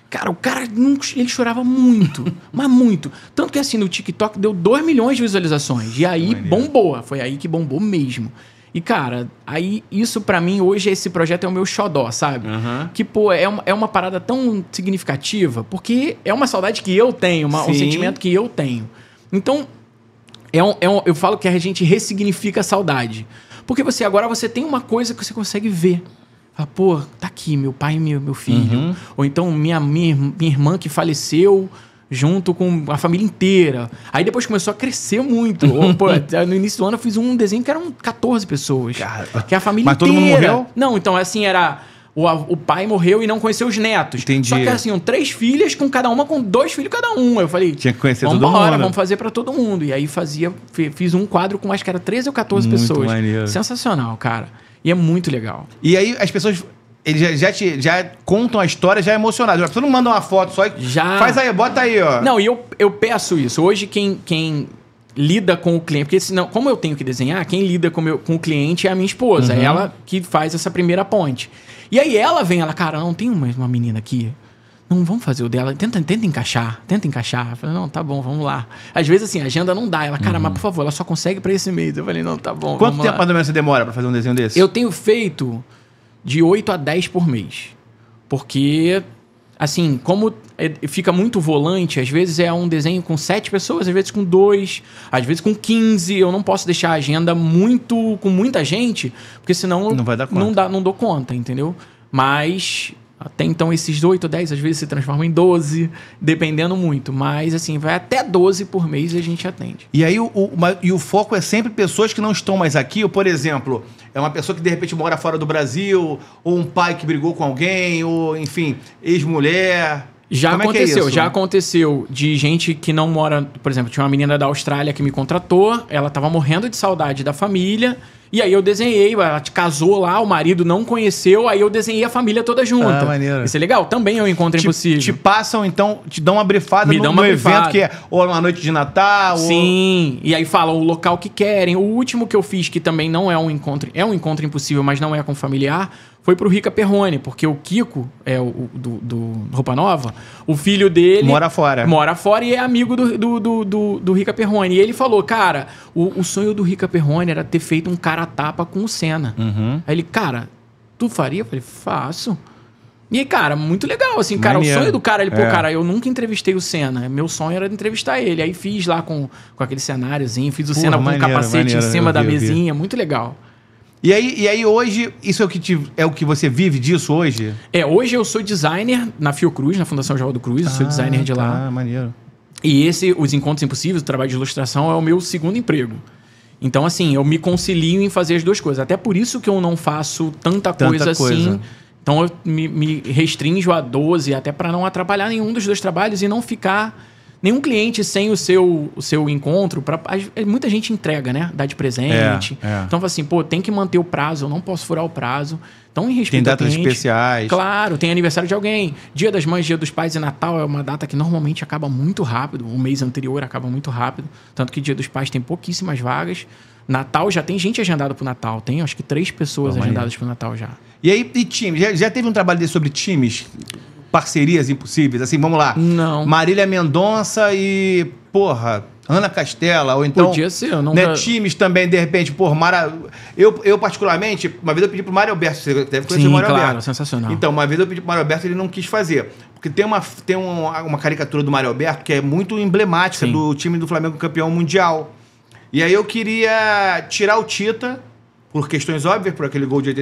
Cara, o cara, ele chorava muito, mas muito. Tanto que assim, no TikTok deu 2 milhões de visualizações. E aí bombou, foi aí que bombou mesmo. E cara, aí isso pra mim, hoje esse projeto é o meu xodó, sabe? Que, pô, é uma parada tão significativa, porque é uma saudade que eu tenho, um sentimento que eu tenho. Então, eu falo que a gente ressignifica a saudade. Porque agora você tem uma coisa que você consegue ver. Fala, pô, tá aqui, meu pai e meu filho. Ou então minha irmã que faleceu junto com a família inteira. Aí depois começou a crescer muito. Ou, pô, no início do ano eu fiz um desenho que eram 14 pessoas. Cara, que é a família inteira. Mas todo mundo morreu? Não, então assim, era... O pai morreu e não conheceu os netos. Entendi. Só que assim, 3 filhas com cada uma, com 2 filhos cada um. Eu falei, tinha que conhecer todo mundo. Vamos fazer pra todo mundo. E aí fiz um quadro com acho que era 13 ou 14 muito pessoas. Maneiro. Sensacional, cara. E é muito legal. E aí as pessoas... Eles já contam a história já emocionados. A pessoa não manda uma foto só e faz aí, bota aí, ó. Não, e eu peço isso. Hoje quem lida com o cliente... Porque senão, como eu tenho que desenhar, quem lida com o cliente é a minha esposa. É ela que faz essa primeira ponte. E aí ela, cara, não tem uma menina aqui... Não, vamos fazer o dela. Tenta encaixar. Eu falei, não, tá bom, vamos lá. Às vezes, assim, a agenda não dá. Ela, cara, mas por favor, ela só consegue pra esse mês. Eu falei, não, tá bom. Quanto tempo mais ou menos você demora pra fazer um desenho desse? Eu tenho feito de 8 a 10 por mês. Porque, assim, como fica muito volante, às vezes é um desenho com 7 pessoas, às vezes com 2, às vezes com 15. Eu não posso deixar a agenda com muita gente, porque senão não vai dar conta. Não dou conta, entendeu? Mas... Até então, esses 8 ou 10, às vezes, se transformam em 12, dependendo muito. Mas, assim, vai até 12 por mês e a gente atende. E aí, o foco é sempre pessoas que não estão mais aqui. Ou, por exemplo, é uma pessoa que, de repente, mora fora do Brasil, ou um pai que brigou com alguém, ou, enfim, ex-mulher. Já aconteceu de gente que não mora... Por exemplo, tinha uma menina da Austrália que me contratou, ela tava morrendo de saudade da família... E aí eu desenhei, ela casou lá, o marido não conheceu, aí eu desenhei a família toda junta. Maneiro. Isso é legal? Também é um encontro impossível. Te passam, então, te dão uma brifada no evento que é ou uma noite de Natal. Sim, e aí falam o local que querem. O último que eu fiz, que também não é um encontro impossível, mas não é com familiar, foi pro Rica Perrone, porque o Kiko, do Roupa Nova, o filho dele... Mora fora e é amigo do Rica Perrone. E ele falou, cara, o sonho do Rica Perrone era ter feito um cara-tapa com o Senna. Aí ele, cara, tu faria? Eu falei, faço. E aí, cara, muito legal, assim, cara, o sonho do cara, ele, pô, cara, eu nunca entrevistei o Senna, meu sonho era entrevistar ele. Aí fiz lá com aquele cenáriozinho, fiz o Senna com um capacete em cima da mesinha, muito legal. E aí hoje, isso é o que você vive disso hoje? Hoje eu sou designer na Fiocruz, na Fundação Oswaldo Cruz, eu sou designer de lá. Maneiro. E os Encontros Impossíveis, o trabalho de ilustração, é o meu segundo emprego. Então, assim, eu me concilio em fazer as duas coisas. Até por isso que eu não faço tanta coisa assim. Então, eu me restringo a 12, até para não atrapalhar nenhum dos 2 trabalhos e não ficar... Nenhum cliente sem o seu encontro, muita gente entrega, né? Dá de presente. Então, assim, pô, tem que manter o prazo, eu não posso furar o prazo. Então, em respeito tem datas especiais. Claro, tem aniversário de alguém. Dia das Mães, Dia dos Pais e Natal é uma data que normalmente acaba muito rápido. O mês anterior acaba muito rápido. Tanto que Dia dos Pais tem pouquíssimas vagas. Natal já tem gente agendada pro Natal. Tem, acho que 3 pessoas agendadas pro Natal já. E aí, times? Já teve um trabalho desse sobre times? Parcerias impossíveis? Assim, vamos lá. Não. Marília Mendonça e, porra, Ana Castela, ou então... Podia ser, eu nunca... Né, times também, de repente, porra, Eu particularmente, uma vez eu pedi pro Mário Alberto, você deve conhecer o Mário Alberto. Claro, sensacional. Então, uma vez eu pedi pro Mário Alberto, ele não quis fazer. Porque tem uma caricatura do Mário Alberto que é muito emblemática do time do Flamengo campeão mundial. E aí eu queria tirar o Tita, por questões óbvias, por aquele gol de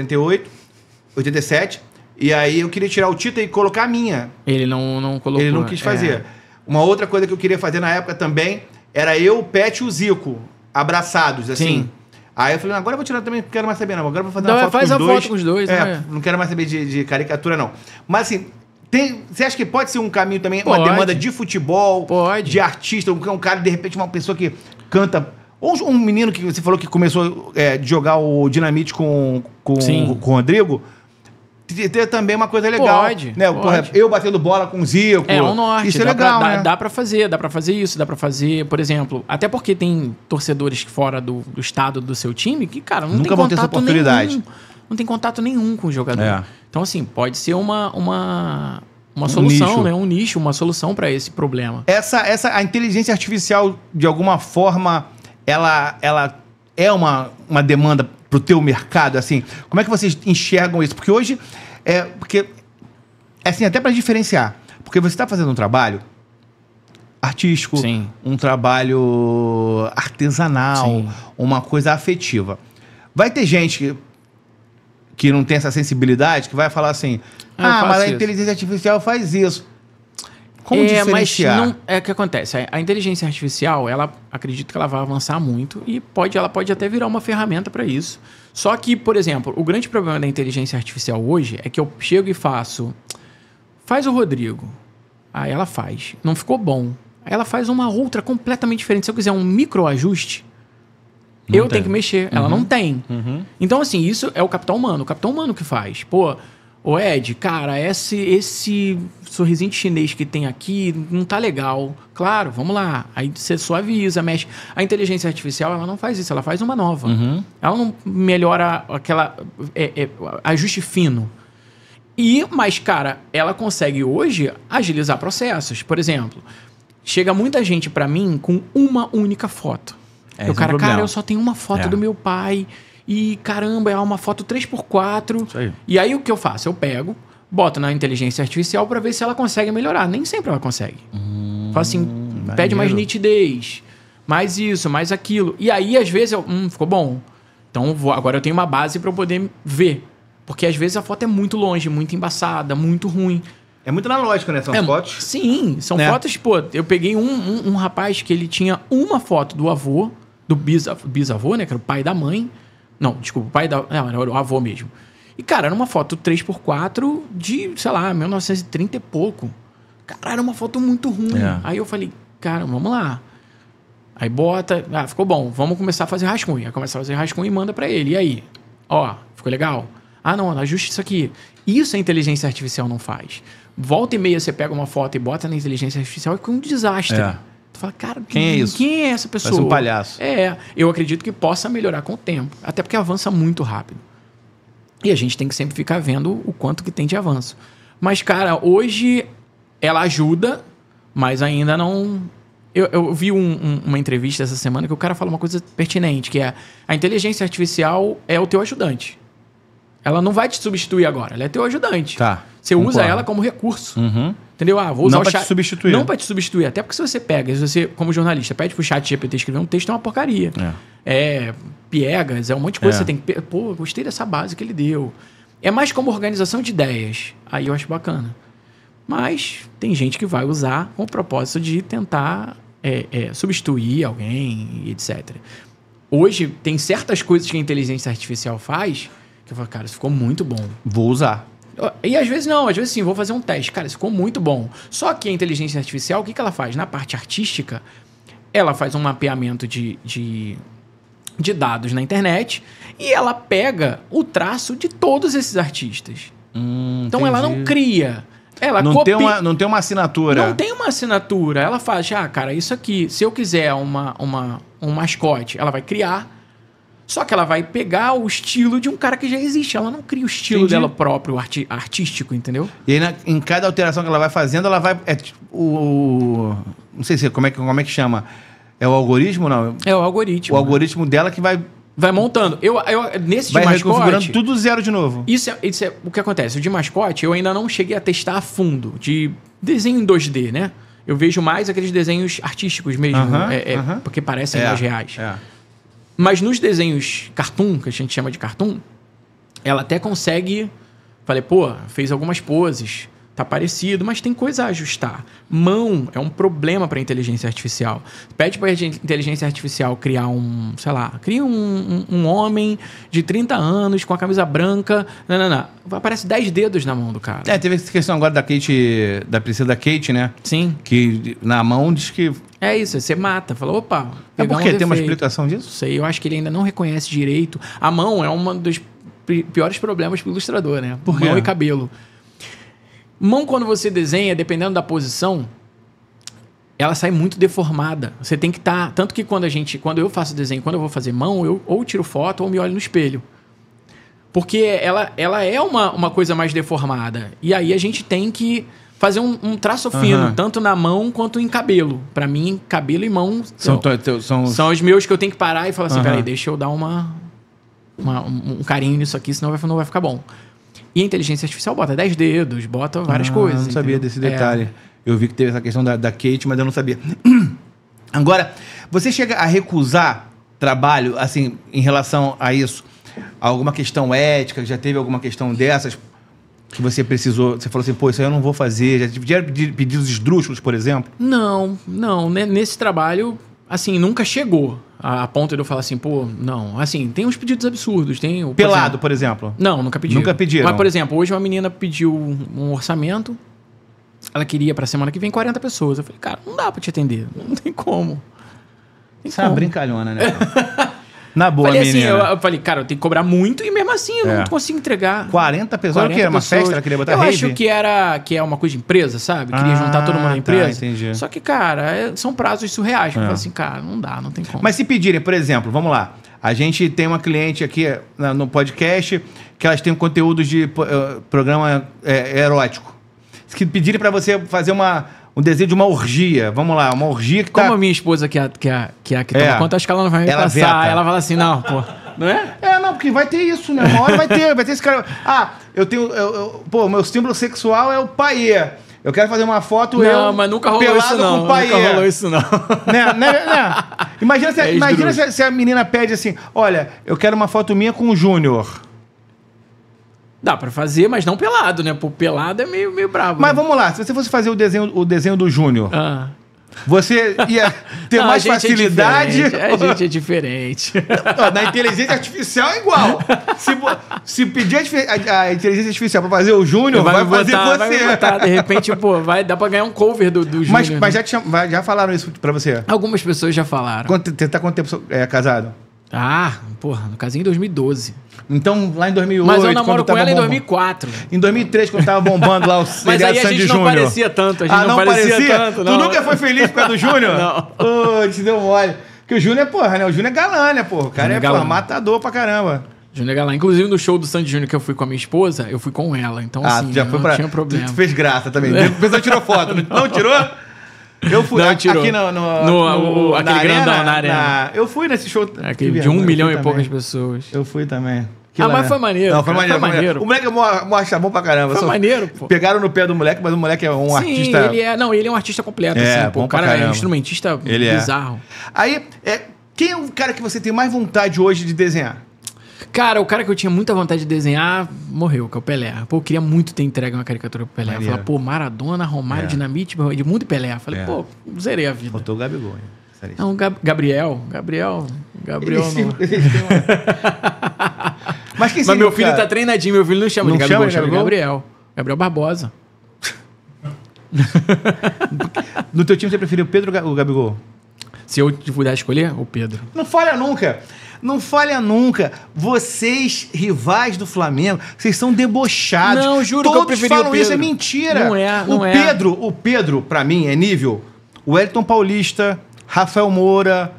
87... E aí eu queria tirar o Tita e colocar a minha. Ele não colocou. Ele não quis fazer. Uma outra coisa que eu queria fazer na época também era eu, o Pet e o Zico, abraçados, assim. Sim. Aí eu falei, agora eu vou tirar também, não quero mais saber não. Agora eu vou fazer uma foto faz com os dois. Foto com os dois. Não quero mais saber de caricatura não. Mas assim, Você acha que pode ser um caminho também, Pode. uma demanda de futebol, Pode. de artista, um cara, de repente, uma pessoa que canta... Ou um menino que você falou que começou de jogar o Dinamite com o Rodrigo, ter também uma coisa legal. Pode, né? pode. Porra, eu batendo bola com o Zico. É um norte. Isso é legal, né? Dá pra fazer isso, dá pra fazer, por exemplo, até porque tem torcedores fora do estado do seu time que, cara, não Nunca tem vão ter essa contato oportunidade. nenhum. Não tem contato nenhum com o jogador. É. Então, assim, pode ser uma solução, nicho. né? Um nicho, uma solução pra esse problema. A inteligência artificial, de alguma forma, ela é uma demanda pro teu mercado, assim? Como é que vocês enxergam isso? Porque hoje, assim, até para diferenciar, porque você está fazendo um trabalho artístico, Sim. um trabalho artesanal, Sim. uma coisa afetiva. Vai ter gente que não tem essa sensibilidade, que vai falar assim, mas a inteligência artificial faz isso. Como diferenciar? Mas não, o que acontece? A inteligência artificial, ela acredito que ela vai avançar muito e ela pode até virar uma ferramenta para isso. Só que, por exemplo, o grande problema da inteligência artificial hoje é que eu chego e faz o Rodrigo. Aí ela faz. Não ficou bom. Aí ela faz uma outra completamente diferente. Se eu quiser um microajuste, eu tenho que mexer. Ela não tem. Então, assim, isso é o capital humano. O capital humano que faz. Pô, ô Ed, cara, esse sorrisinho de chinês que tem aqui não tá legal. Claro, vamos lá. Aí você suaviza, mexe. A inteligência artificial, ela não faz isso. Ela faz uma nova. Ela não melhora aquela ajuste fino. Mas, cara, ela consegue hoje agilizar processos. Por exemplo, chega muita gente pra mim com uma única foto. Cara, eu só tenho uma foto do meu pai e, caramba, é uma foto 3x4. Isso aí. E aí o que eu faço? Eu pego, boto na inteligência artificial pra ver se ela consegue melhorar. Nem sempre ela consegue. Fala assim, pede mais nitidez, mais isso, mais aquilo. E aí, às vezes, ficou bom. Então, agora eu tenho uma base pra eu poder ver. Porque às vezes a foto é muito longe, muito embaçada, muito ruim. É muito analógico, né? São fotos. Sim, são fotos, pô. Eu peguei um rapaz que ele tinha uma foto do avô, do bisavô, né? Que era o pai da mãe. Não, desculpa, o pai da... Não, era o avô mesmo. E, cara, era uma foto 3x4 de, sei lá, 1930 e pouco. Cara, era uma foto muito ruim. Aí eu falei, cara, vamos lá. Aí bota... ficou bom. Vamos começar a fazer rascunho. Aí começa a fazer rascunho e manda pra ele. E aí? Ó, ficou legal? Não, ajuste isso aqui. Isso a inteligência artificial não faz. Volta e meia você pega uma foto e bota na inteligência artificial e fica um desastre. Tu fala, cara, quem é isso? Quem é essa pessoa? Parece um palhaço. Eu acredito que possa melhorar com o tempo. Até porque avança muito rápido. E a gente tem que sempre ficar vendo o quanto que tem de avanço. Mas, cara, hoje ela ajuda, mas ainda não... Eu vi uma entrevista essa semana que o cara fala uma coisa pertinente, que é a inteligência artificial é o teu ajudante. Ela não vai te substituir agora, ela é teu ajudante. Tá. Você usa ela como recurso. Entendeu? Vou usar não o pra chat. te substituir. Não para te substituir. Até porque se você pega, se você, como jornalista, pede pro chat GPT escrever um texto, é uma porcaria. Piegas, é um monte de coisa. Você tem que... Pô, gostei dessa base que ele deu. É mais como organização de ideias. Aí eu acho bacana. Mas tem gente que vai usar com o propósito de tentar substituir alguém, etc. Hoje, tem certas coisas que a inteligência artificial faz... que eu falo, cara, isso ficou muito bom. Vou usar. E às vezes não, às vezes sim, vou fazer um teste. Cara, isso ficou muito bom. Só que a inteligência artificial, o que ela faz? Na parte artística, ela faz um mapeamento de dados na internet e ela pega o traço de todos esses artistas. Então ela não cria. Ela copia. Não tem uma assinatura. Não tem uma assinatura. Ela faz, cara, isso aqui, se eu quiser um mascote, ela vai criar. Só que ela vai pegar o estilo de um cara que já existe. Ela não cria o estilo dela próprio, artístico, entendeu? E aí, em cada alteração que ela vai fazendo, ela vai... não sei se como é que chama. É o algoritmo, não? É o algoritmo. O algoritmo dela que vai... Vai montando. Nesse vai de mascote... reconfigurando tudo zero de novo. Isso é o que acontece. O de mascote, eu ainda não cheguei a testar a fundo. De desenho em 2D, né? Eu vejo mais aqueles desenhos artísticos mesmo. Porque parecem mais reais. Mas nos desenhos cartoon, que a gente chama de cartoon, ela até consegue... Falei, pô, fez algumas poses, tá parecido, mas tem coisa a ajustar. Mão é um problema para inteligência artificial. Pede para a inteligência artificial criar cria um homem de 30 anos com a camisa branca, aparece 10 dedos na mão do cara. Teve essa questão agora da Kate, da princesa da Kate, né? Sim. Que na mão diz que... É isso, você mata. Fala, opa... É porque tem uma explicação disso? Não sei, eu acho que ele ainda não reconhece direito. A mão é um dos piores problemas para o ilustrador, né? Por quê? Mão e cabelo. Mão, quando você desenha, dependendo da posição, ela sai muito deformada. Você tem que estar... Tanto que quando eu faço desenho, quando eu vou fazer mão, eu ou tiro foto ou me olho no espelho. Porque ela é uma coisa mais deformada. E aí a gente tem que fazer um traço fino, tanto na mão quanto em cabelo. Pra mim, cabelo e mão são os meus que eu tenho que parar e falar assim, peraí, deixa eu dar um carinho nisso aqui, senão não vai ficar bom. E a inteligência artificial bota 10 dedos, bota várias coisas. Eu não sabia desse detalhe. Eu vi que teve essa questão da Kate, mas eu não sabia. Agora, você chega a recusar trabalho, assim, em relação a isso? Alguma questão ética? Já teve alguma questão dessas que você precisou? Você falou assim, pô, isso aí eu não vou fazer. Já tiveram pedidos esdrúxulos, por exemplo? Não. Nesse trabalho, assim, nunca chegou a ponto de eu falar assim, pô, não. Assim, tem uns pedidos absurdos. Pelado, por exemplo? Não, nunca pediram. Nunca pediram? Mas, por exemplo, hoje uma menina pediu um orçamento. Ela queria pra semana que vem 40 pessoas. Eu falei, cara, não dá pra te atender. Não tem como. Isso é uma brincalhona, né? Na boa, falei menina. Assim, eu falei, cara, eu tenho que cobrar muito e mesmo assim eu não consigo entregar. 40 pessoas? 40 era uma festa? Ela queria botar rave? Eu acho que é uma coisa de empresa, sabe? Queria juntar todo mundo na empresa. Entendi. Só que, cara, são prazos surreais. Eu falei assim, cara, não dá, não tem como. Mas se pedirem, por exemplo, vamos lá. A gente tem uma cliente aqui no podcast que elas têm conteúdos de programa erótico. Se pedirem pra você fazer um desenho de uma orgia. Vamos lá, uma orgia que Como a minha esposa que toma conta, acho que ela não vai me passar. Veta. Ela fala assim, não, pô. Não é? Não, porque vai ter isso, né? Uma hora vai ter esse cara... eu tenho... pô, meu símbolo sexual é o paê. Eu quero fazer uma foto mas nunca rolou isso não. Nunca rolou isso não. Né? Imagina se a menina pede assim, olha, eu quero uma foto minha com o Júnior. Dá pra fazer, mas não pelado, né? Pô, pelado é meio bravo. Mas né? vamos lá, se você fosse fazer o desenho do Júnior, você ia ter mais facilidade... A gente é diferente. Na inteligência artificial é igual. Se pedir a inteligência artificial pra fazer o Júnior, vai fazer você. Vai botar, de repente, pô, dá pra ganhar um cover do Júnior. Mas já falaram isso pra você? Algumas pessoas já falaram. Você tá quanto tempo casado? No casinho em 2012. Então, lá em 2008... Mas eu namoro com ela em 2004. Em 2003, quando tava bombando lá o Mas aí a gente não parecia tanto. Não parecia? Tu nunca foi feliz por causa do Júnior? Não. Te deu mole. Porque o Júnior né? O Júnior é galã, né, porra? O cara é matador pra caramba. Júnior é galã. Inclusive, no show do Sandy Júnior que eu fui com a minha esposa, eu fui com ela. Então, assim, já foi não tinha problema. Tu fez graça também. O pessoal tirou foto. Não tirou? Eu fui aqui aquele grandão na arena. Eu fui nesse show. Aquele de 1 milhão e poucas pessoas. Eu fui também. Mas foi maneiro. Não, foi maneiro. O moleque é bom pra caramba. Foi maneiro, pô. Pegaram no pé do moleque, mas o moleque é um artista... ele é um artista completo. Assim, pô, o cara é um instrumentista bizarro. Aí, quem é o cara que você tem mais vontade hoje de desenhar? Cara, o cara que eu tinha muita vontade de desenhar morreu, que é o Pelé. Pô, eu queria muito ter entregue uma caricatura pro Pelé. Eu falei, pô, Maradona, Romário, Dinamite, Edmundo e Pelé. Eu falei, pô, zerei a vida. Faltou o Gabigol, hein? Não, Gabriel não. Mas meu filho tá treinadinho, meu filho não chama de Gabigol, chama de Gabriel. Gabriel Barbosa. No teu time você preferiu o Pedro ou o Gabigol? Se eu puder escolher, o Pedro. Não falha nunca. Não falha nunca. Vocês, rivais do Flamengo, vocês são debochados. Não, juro Todos que eu preferi falam o Pedro. Isso, é mentira. Não é. O Pedro, pra mim, é nível Wellington Paulista, Rafael Moura,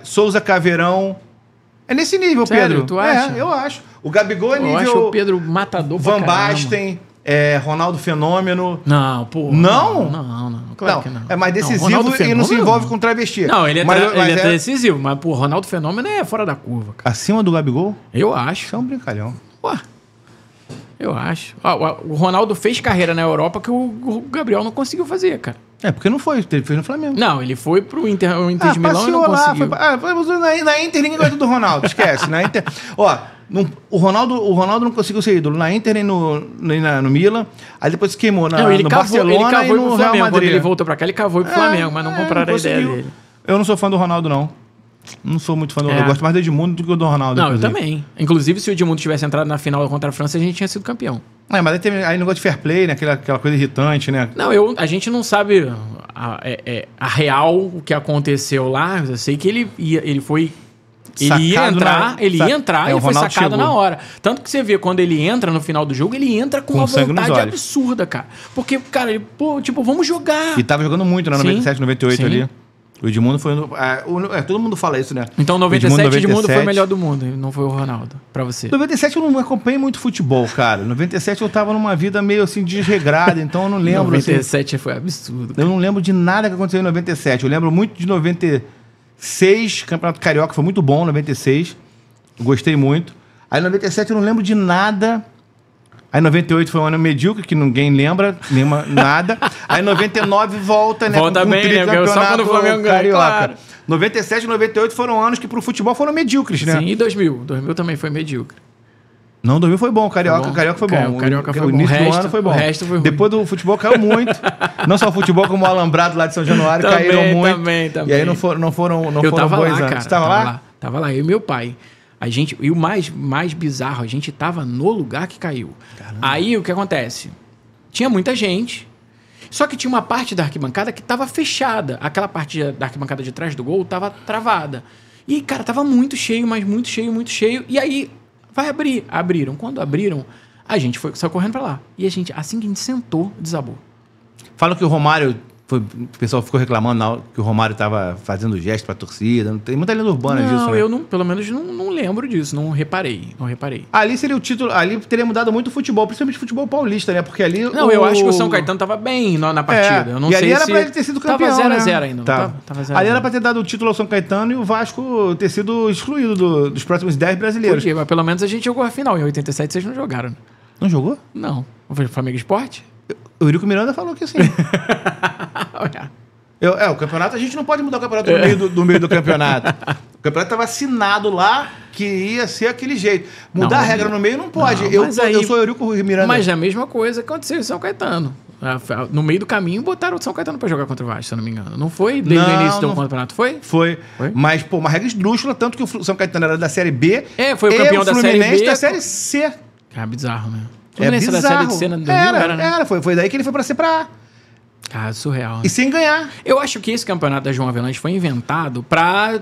Souza Caveirão. É nesse nível, Sério, Pedro. Tu acha? Eu acho. O Gabigol é nível... Eu acho o Pedro matador pra Van Basten, Ronaldo Fenômeno. Não, pô. Não? Não, claro que não. É mais decisivo e não se envolve com travesti. Não, ele é decisivo, mas, pô, Ronaldo Fenômeno é fora da curva, cara. Acima do Gabigol? Eu acho. Isso é um brincalhão. Ué. Eu acho. O Ronaldo fez carreira na Europa que o Gabriel não conseguiu fazer, cara. Porque não foi. Ele fez no Flamengo. Não, ele foi pro Inter de Milão e não conseguiu. Na Inter ninguém gosta do Ronaldo, esquece. Na Inter... O Ronaldo não conseguiu ser ídolo na Inter nem no Milan. Aí depois se queimou no Barcelona e no Real Madrid. Quando ele voltou pra cá, ele cavou pro Flamengo, mas não compraram a ideia dele. Eu não sou fã do Ronaldo, não. Não sou muito fã do Ronaldo. Eu gosto mais do Edmundo do que do Ronaldo. Não, eu também. Inclusive, se o Edmundo tivesse entrado na final contra a França, a gente tinha sido campeão. Mas aí negócio de fair play, né? Aquela coisa irritante, né? Não, a gente não sabe a real o que aconteceu lá. Eu sei que ele ia entrar e foi sacado na hora. Tanto que você vê, quando ele entra no final do jogo, ele entra com uma vontade absurda, cara. Porque, cara, ele, vamos jogar. E tava jogando muito, né? 97, 98 ali. O Edmundo foi... todo mundo fala isso, né? Então, 97, o Edmundo foi o melhor do mundo. Não foi o Ronaldo, pra você. 97 eu não acompanhei muito futebol, cara. 97 eu tava numa vida meio assim desregrada, então eu não lembro. 97 foi absurdo. Eu não lembro de nada que aconteceu em 97. Eu lembro muito de 96, Campeonato Carioca foi muito bom, 96. Eu gostei muito. Aí 97 eu não lembro de nada. Aí 98 foi um ano medíocre, que ninguém lembra, nada. Aí 99 volta, né? Volta bem, né? Só quando o Flamengo ganha, claro. 97 e 98 foram anos que pro futebol foram medíocres, né? Sim, e 2000. 2000 também foi medíocre. Não, 2000 foi bom, Carioca foi bom. O Carioca foi bom. O início do ano foi bom. O resto foi ruim. Depois do futebol caiu muito. Não só o futebol, como o Alambrado lá de São Januário caíram muito. Também. E aí não foram bons anos. Você tava lá? Tava lá, eu e meu pai. E o mais bizarro, a gente tava no lugar que caiu. Caramba. Aí o que acontece? Tinha muita gente, só que tinha uma parte da arquibancada que tava fechada. Aquela parte da arquibancada de trás do gol tava travada. E, cara, tava muito cheio, mas muito cheio. E aí, vai abrir. Abriram. Quando abriram, a gente saiu correndo pra lá. E assim que a gente sentou, desabou. Falam que o Romário... O pessoal ficou reclamando que o Romário estava fazendo gesto pra torcida. Não tem muita lenda urbana disso, né? Eu pelo menos não lembro disso. Não reparei. Ali seria o título... Ali teria mudado muito o futebol, principalmente o futebol paulista, né? Porque ali... eu acho que o São Caetano tava bem na partida. Eu não sei ali era pra ele ter sido campeão, tava 0x0 ainda. Tava 0x0. Ali era pra ter dado o título ao São Caetano e o Vasco ter sido excluído dos próximos 10 brasileiros. Podia, mas pelo menos a gente jogou a final. Em 87 vocês não jogaram, né? Não jogou? Não. Foi o Flamengo Esporte? O Eurico Miranda falou que sim. O campeonato, a gente não pode mudar o campeonato no meio do campeonato. O campeonato estava assinado lá que ia ser aquele jeito. Mudar a regra no meio não pode. Eu sou Eurico Miranda. Mas é a mesma coisa que aconteceu em São Caetano. No meio do caminho, botaram o São Caetano para jogar contra o Vasco, se eu não me engano. Não foi desde o início do campeonato, foi? Foi. Mas, uma regra esdrúxula, tanto que o São Caetano era da Série B. Foi o campeão da Série B. Da Série C. É bizarro, né? É bizarro. Da Série C, né? Foi daí que ele foi pra ser pra A. Cara, surreal. Né? E sem ganhar. Eu acho que esse campeonato da João Avelange foi inventado pra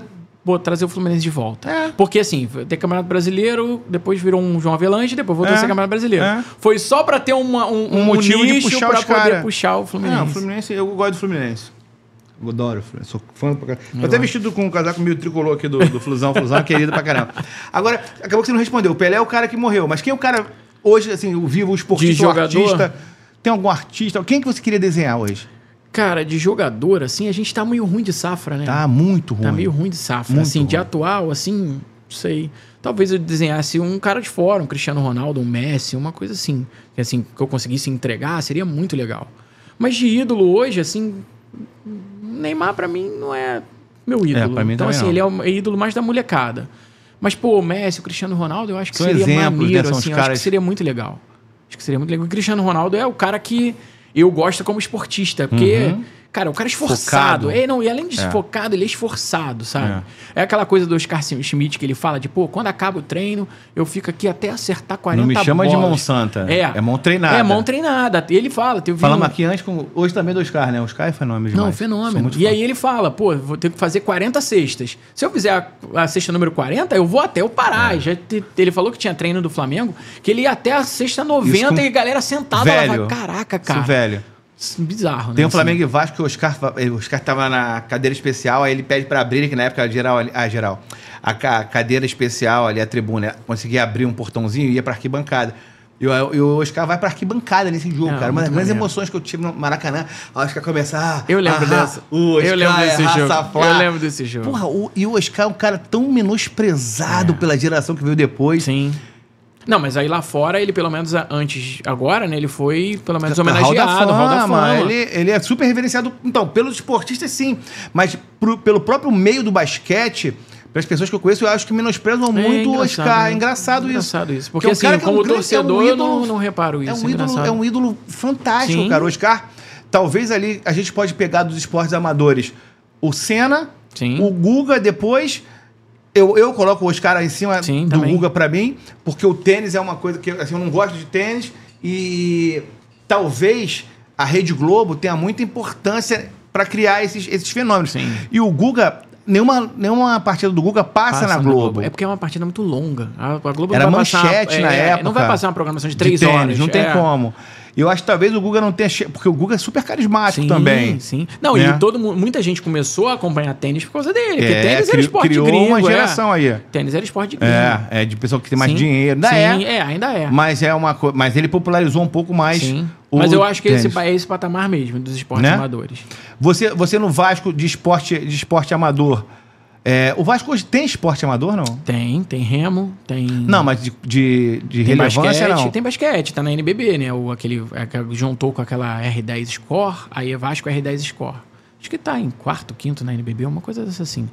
trazer o Fluminense de volta. Porque assim, tem campeonato brasileiro, depois virou um João Avelange, depois voltou a ser campeonato brasileiro. Foi só pra ter um motivo de puxar pra poder puxar o Fluminense. O Fluminense, eu gosto do Fluminense. Eu adoro o Fluminense. Sou fã pra caramba. Tô até vestido com um casaco meio tricolor aqui do Flusão. Flusão é querido pra caramba. Agora, acabou que você não respondeu. O Pelé é o cara que morreu. Mas quem é o cara hoje, assim, o vivo, o esportista, o artista? Tem algum artista? Quem que você queria desenhar hoje? Cara, de jogador, assim, a gente tá meio ruim de safra, né? Tá muito ruim. Tá meio ruim de safra. Muito assim, ruim. de atual, assim, não sei. Talvez eu desenhasse um cara de fora, um Cristiano Ronaldo, um Messi, uma coisa assim. Que assim, que eu conseguisse entregar, seria muito legal. Mas de ídolo hoje, assim, Neymar pra mim não é meu ídolo. Pra mim então, assim, não. ele é o ídolo mais da molecada. Mas, pô, o Messi, o Cristiano Ronaldo, eu acho que são seria exemplos, maneiro, né? assim, eu acho que seria muito legal. O Cristiano Ronaldo é o cara que eu gosto como esportista, porque, cara, o cara é esforçado. E além de focado, ele é esforçado, sabe? É aquela coisa do Oscar Schmidt que ele fala de, quando acaba o treino, eu fico aqui até acertar 40 bolas. Não me chama de mão santa. É mão treinada. É mão treinada. Ele fala... Falamos aqui antes, hoje também do Oscar, né? O Oscar é fenômeno demais. Não, fenômeno. E aí ele fala, vou ter que fazer 40 cestas. Se eu fizer a cesta número 40, eu vou até eu parar. Ele falou que tinha treino do Flamengo, que ele ia até a cesta 90 e a galera sentada lá. Vai, caraca, cara. Isso velho. Bizarro, né? Tem um Flamengo e Vasco que o Oscar tava na cadeira especial, aí ele pede pra abrir, que na época a cadeira especial ali, a tribuna, conseguia abrir um portãozinho e ia pra arquibancada. E o Oscar vai pra arquibancada nesse jogo, cara. Uma das grandes emoções que eu tive no Maracanã, o Oscar começar... Eu lembro dessa. Eu lembro desse jogo. Porra, e o Oscar é um cara tão menosprezado pela geração que veio depois. Sim. Não, mas aí lá fora, ele pelo menos agora, né? Ele foi pelo menos homenageado, Hall da Fama. Ele é super reverenciado, então, pelos esportistas sim, mas pelo próprio meio do basquete, Pelas pessoas que eu conheço, eu acho que menosprezam muito o Oscar. É engraçado isso. Engraçado isso. Porque assim, como torcedor, eu não reparo isso. É um ídolo fantástico, cara. O Oscar, talvez ali a gente pode pegar dos esportes amadores o Senna, o Guga depois. Eu coloco o Oscar em cima do Guga pra mim, porque o tênis é uma coisa que assim, eu não gosto de tênis e talvez a Rede Globo tenha muita importância para criar esses fenômenos. Sim. E o Guga, nenhuma partida do Guga passa na Globo. É porque é uma partida muito longa. A Globo era não vai manchete passar, na época. Não vai passar uma programação de 3 horas. Não tem como. Eu acho que talvez o Guga não tenha... Porque o Guga é super carismático também. Sim. Não, né? E muita gente começou a acompanhar tênis por causa dele. Porque tênis era esporte criou gringo. Uma geração aí. Tênis era esporte de gringo. De pessoa que tem mais dinheiro. Ainda é. Mas ele popularizou um pouco mais Mas eu acho que é esse patamar mesmo dos esportes amadores. Você no Vasco de esporte amador... o Vasco hoje tem esporte amador, não? Tem remo, tem... Não, mas de relevância, basquete, não? Tem basquete, tá na NBB, né? Juntou com aquela R10 Score, aí é Vasco R10 Score. Acho que tá em quarto, quinto na NBB, uma coisa dessa assim.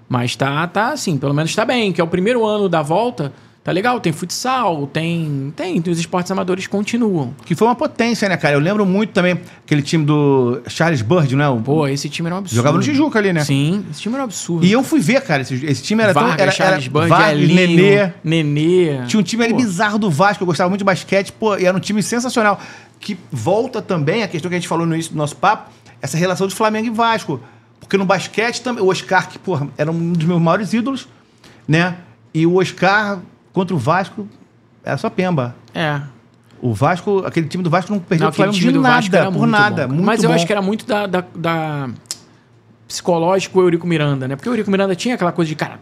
Mas tá assim, pelo menos tá bem, que é o primeiro ano da volta... Tá legal, tem futsal, tem os esportes amadores continuam. Que foi uma potência, né, cara? Eu lembro muito também aquele time do Charles Bird, não é? Pô, esse time era um absurdo. Jogava no Tijuca ali, né? Sim, esse time era um absurdo. E eu fui ver, cara, esse time era Vargas, Charles Bird, Nenê. Tinha um time ali bizarro do Vasco, eu gostava muito de basquete, pô, e era um time sensacional. Que volta também, a questão que a gente falou no início do nosso papo, essa relação de Flamengo e Vasco. Porque no basquete também, o Oscar, que, pô, era um dos meus maiores ídolos, né? E o Oscar... Contra o Vasco, era só pemba. O Vasco, aquele time do Vasco não perdeu o Flamengo de nada, por nada. Mas eu acho que era muito da psicológico o Eurico Miranda, né? Porque o Eurico Miranda tinha aquela coisa de, cara,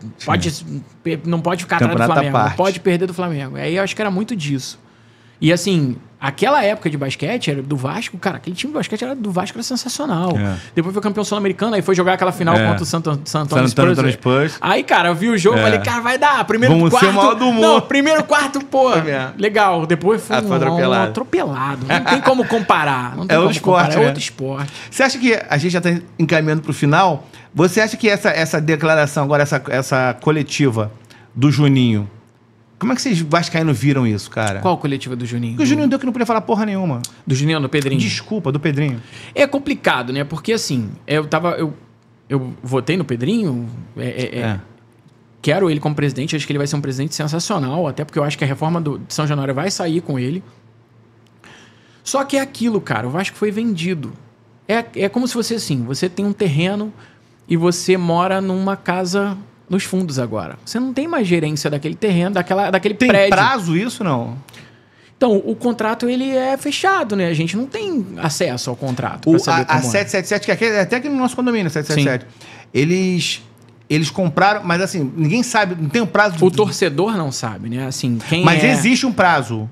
não pode ficar atrás do Flamengo, não pode perder do Flamengo. Aí eu acho que era muito disso. E assim, aquela época de basquete era do Vasco, cara, aquele time do basquete era do Vasco, era sensacional. Depois foi campeão sul-americano, aí foi jogar aquela final contra o Santo Antônio Spurs. Aí, cara, eu vi o jogo e falei, cara, vai dar. Vamos ser o maior do mundo. Não, primeiro quarto, pô, legal. Depois foi um atropelado. Não tem como comparar. Não tem outro esporte, é outro esporte. Você acha que a gente já está encaminhando para o final? Você acha que essa declaração, agora essa coletiva do Juninho, como é que vocês vascaínos viram isso, cara? Qual coletiva do Juninho? Porque o Juninho deu que não podia falar porra nenhuma. Do Juninho, do Pedrinho? Desculpa, do Pedrinho. É complicado, né? Porque assim, eu votei no Pedrinho, quero ele como presidente, acho que ele vai ser um presidente sensacional, até porque eu acho que a reforma de São Januário vai sair com ele. Só que é aquilo, cara, o Vasco foi vendido. É como se fosse assim, você tem um terreno e você mora numa casa... nos fundos agora. Você não tem mais gerência daquele terreno, daquele prédio. Tem prazo isso, não? Então, o contrato, ele é fechado, né? A gente não tem acesso ao contrato. A 777, que é até aqui no nosso condomínio, 777, eles compraram, mas assim, ninguém sabe, não tem um prazo... O torcedor não sabe, né? Assim, mas existe um prazo?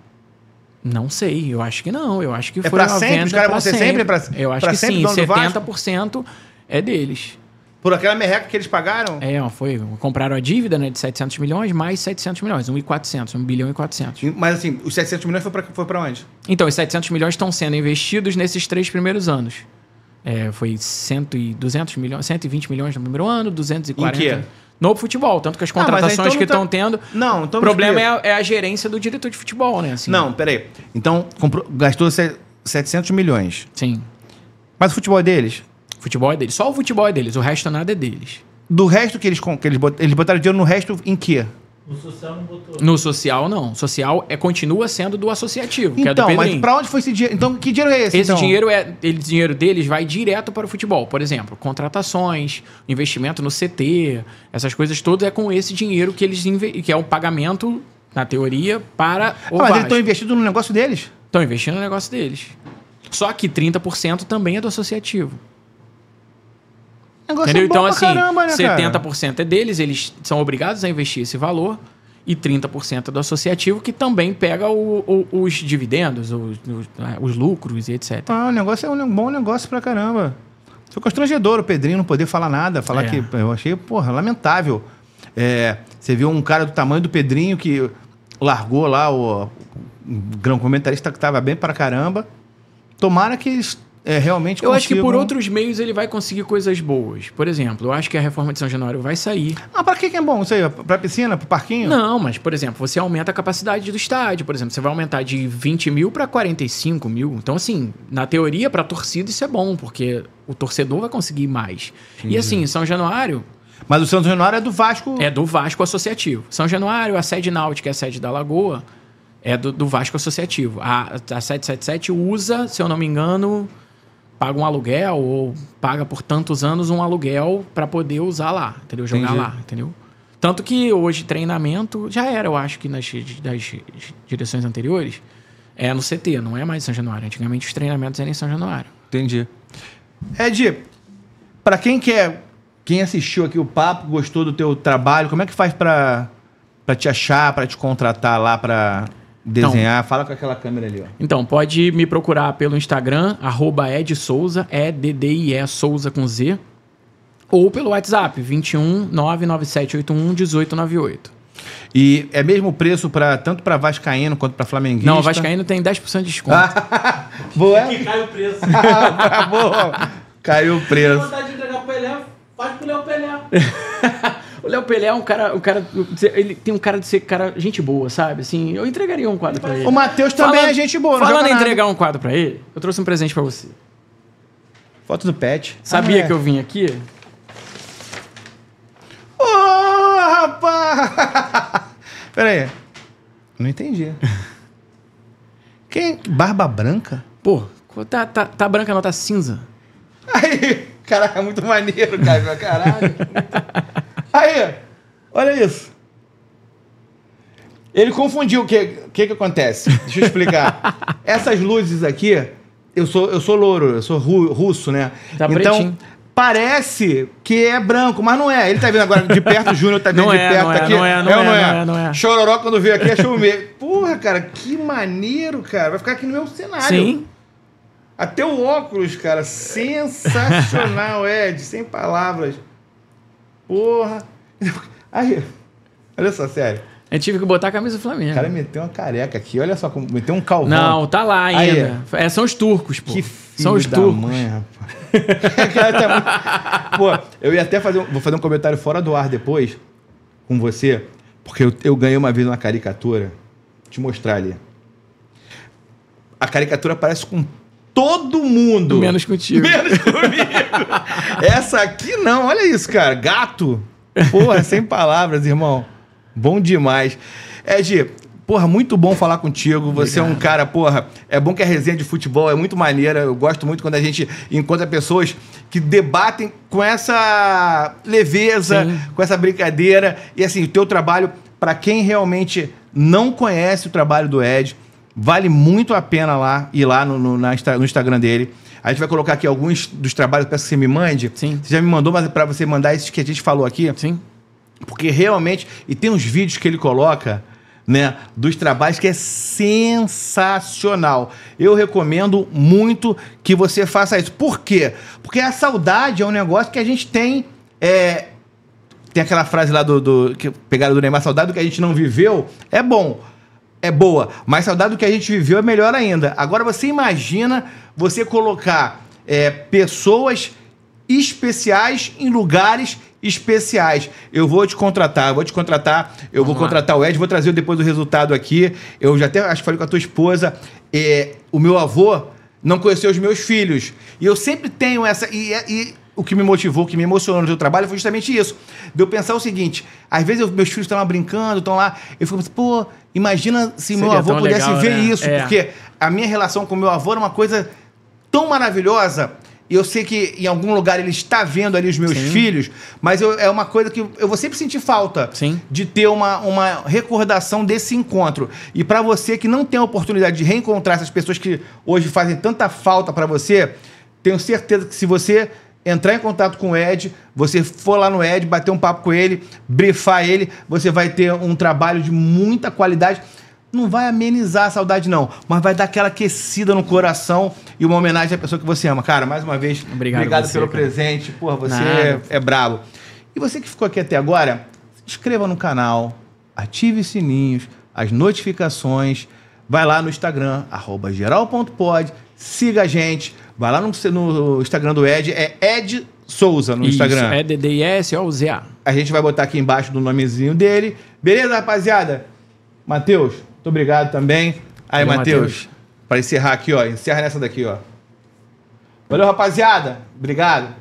Não sei, eu acho que não. Eu acho que foi pra sempre? Os caras vão ser sempre? Eu acho que sim, 70% é deles. Por aquela merreca que eles pagaram? Compraram a dívida, né, de 700 milhões, mais 700 milhões, 1 bilhão e 400. Mas assim, os 700 milhões foi pra onde? Então, os 700 milhões estão sendo investidos nesses 3 primeiros anos. Foi 200 milhões, 120 milhões no primeiro ano, 240... Em quê? No futebol, tanto que as contratações que estão tendo... O problema é a gerência do diretor de futebol, né? Assim. Não, peraí. Então, gastou 700 milhões. Sim. Mas o futebol é deles? O futebol é deles. Só o futebol é deles. O resto nada é deles. Do resto que eles botaram dinheiro no resto em quê? No social não botou. No social, não. Social continua sendo do associativo, que é do Pedrinho. Pedrinho. Mas pra onde foi esse dinheiro? Então, que dinheiro é esse? Esse dinheiro deles vai direto para o futebol. Por exemplo, contratações, investimento no CT, essas coisas todas é com esse dinheiro que que é o pagamento, na teoria, para o Vasco. Mas eles estão investindo no negócio deles? Estão investindo no negócio deles. Só que 30% também é do associativo. Entendeu? Então, assim, caramba, né, 70% é deles, eles são obrigados a investir esse valor, e 30% é do associativo, que também pega os dividendos, os lucros e etc. O negócio é um bom negócio pra caramba. Foi constrangedor o Pedrinho não poder falar nada, que eu achei, lamentável. Você viu um cara do tamanho do Pedrinho que largou lá o grão comentarista que estava bem pra caramba. Tomara que eles realmente Eu acho que por outros meios ele vai conseguir coisas boas. Por exemplo, eu acho que a reforma de São Januário vai sair. Ah, pra que é bom isso aí? Pra piscina, pro parquinho? Não, mas, por exemplo, você aumenta a capacidade do estádio. Por exemplo, você vai aumentar de 20 mil para 45 mil. Então, assim, na teoria, pra torcida isso é bom, porque o torcedor vai conseguir mais. Entendi. E assim, São Januário... Mas o São Januário é do Vasco... É do Vasco Associativo. São Januário, a sede náutica, a sede da Lagoa, é do Vasco Associativo. A 777 usa, se eu não me engano... paga um aluguel ou paga por tantos anos um aluguel para poder usar lá, entendeu? Jogar lá, entendeu? Tanto que hoje treinamento já era, eu acho que das direções anteriores, é no CT, não é mais em São Januário. Antigamente os treinamentos eram em São Januário. Entendi. Ed, para quem assistiu aqui o papo, gostou do teu trabalho, como é que faz para te achar, para te contratar lá para... desenhar, fala com aquela câmera ali, ó. Então, pode me procurar pelo Instagram, @EdSouza, EDDIE Souza com Z, ou pelo WhatsApp, 21 99781 1898. E é mesmo preço tanto para vascaíno quanto para flamenguista? Não, o vascaíno tem 10% de desconto. Boa. Aqui cai o preço. Boa. Caiu o preço. Se vontade de entregar pro Pelé, faz pro Léo Pelé. O Léo Pelé é um cara... Ele tem um cara de ser gente boa, sabe? Assim, eu entregaria um quadro pra ele. O Matheus também é gente boa, não Falando em entregar um quadro pra ele, eu trouxe um presente pra você. Foto do Pet. Sabia que eu vim aqui? Ô, rapaz! Pera aí. Não entendi. Quem? Barba branca? Pô, tá branca não, tá cinza. Aí, caraca, muito maneiro, cara. Caralho. Aí, olha isso. Ele confundiu. O que acontece? Deixa eu explicar. Essas luzes aqui, eu sou louro, eu sou russo, né? Tá então, pretinho. Parece que é branco, mas não é. Ele tá vendo agora de perto, o Júnior tá vendo Não de é, perto não é, aqui. não é. Chororó, quando veio aqui, achou meio. Porra, cara, que maneiro, cara. Vai ficar aqui no meu cenário. Sim. Até o óculos, cara. Sensacional, Ed. Sem palavras. Porra. Aí, olha só, sério. Eu tive que botar a camisa do Flamengo. O cara meteu uma careca aqui, olha só, meteu um calvão. Não, tá lá ainda. São os turcos, pô. Que filho são os da turcos. mãe, rapaz. Cara, tá muito... Pô, eu ia até vou fazer um comentário fora do ar depois com você, porque eu ganhei uma vez uma caricatura. Vou te mostrar ali. A caricatura parece com todo mundo. Menos contigo. Menos comigo. Essa aqui não, olha isso, cara. Gato. Porra, sem palavras, irmão. Bom demais. Ed, porra, muito bom falar contigo. Você Obrigado. É um cara, porra, é bom que a resenha de futebol é muito maneira. Eu gosto muito quando a gente encontra pessoas que debatem com essa leveza, Sim. com essa brincadeira. E assim, o teu trabalho, para quem realmente não conhece o trabalho do Ed, vale muito a pena ir lá no Instagram dele. A gente vai colocar aqui alguns dos trabalhos, peço que você me mande. Sim. Você já me mandou, mas para você mandar esses que a gente falou aqui. Sim. Porque realmente... E tem uns vídeos que ele coloca, né, dos trabalhos que é sensacional. Eu recomendo muito que você faça isso. Por quê? Porque a saudade é um negócio que a gente tem... Tem aquela frase lá que pegaram do Neymar, saudade do que a gente não viveu. É bom. É boa, mas saudade do que a gente viveu é melhor ainda. Agora você imagina você colocar pessoas especiais em lugares especiais. Eu vou te contratar, eu vou contratar o Ed, vou trazer depois o resultado aqui. Eu já até acho que falei com a tua esposa, o meu avô não conheceu os meus filhos. E eu sempre tenho essa... E o que me motivou, o que me emocionou no seu trabalho foi justamente isso. De eu pensar o seguinte, às vezes meus filhos estão lá brincando, estão lá, eu fico assim, pô, imagina se meu avô pudesse ver isso, porque a minha relação com meu avô era uma coisa tão maravilhosa, e eu sei que em algum lugar ele está vendo ali os meus filhos, mas é uma coisa que eu vou sempre sentir falta de ter uma recordação desse encontro. E para você que não tem a oportunidade de reencontrar essas pessoas que hoje fazem tanta falta para você, tenho certeza que se você entrar em contato com o Ed, você for lá no Ed, bater um papo com ele, brifar ele, você vai ter um trabalho de muita qualidade. Não vai amenizar a saudade, não, mas vai dar aquela aquecida no coração e uma homenagem à pessoa que você ama. Cara, mais uma vez, obrigado pelo presente. Porra, você é brabo. E você que ficou aqui até agora, se inscreva no canal, ative os sininhos, as notificações, vai lá no Instagram, @geral.pod, siga a gente. Vai lá no Instagram do Ed, é Ed Souza no Instagram. É DDIS-OZA. A gente vai botar aqui embaixo do nomezinho dele. Beleza, rapaziada? Matheus, muito obrigado também. Aí, Matheus, para encerrar aqui, ó. Encerra nessa daqui, ó. Valeu, rapaziada. Obrigado.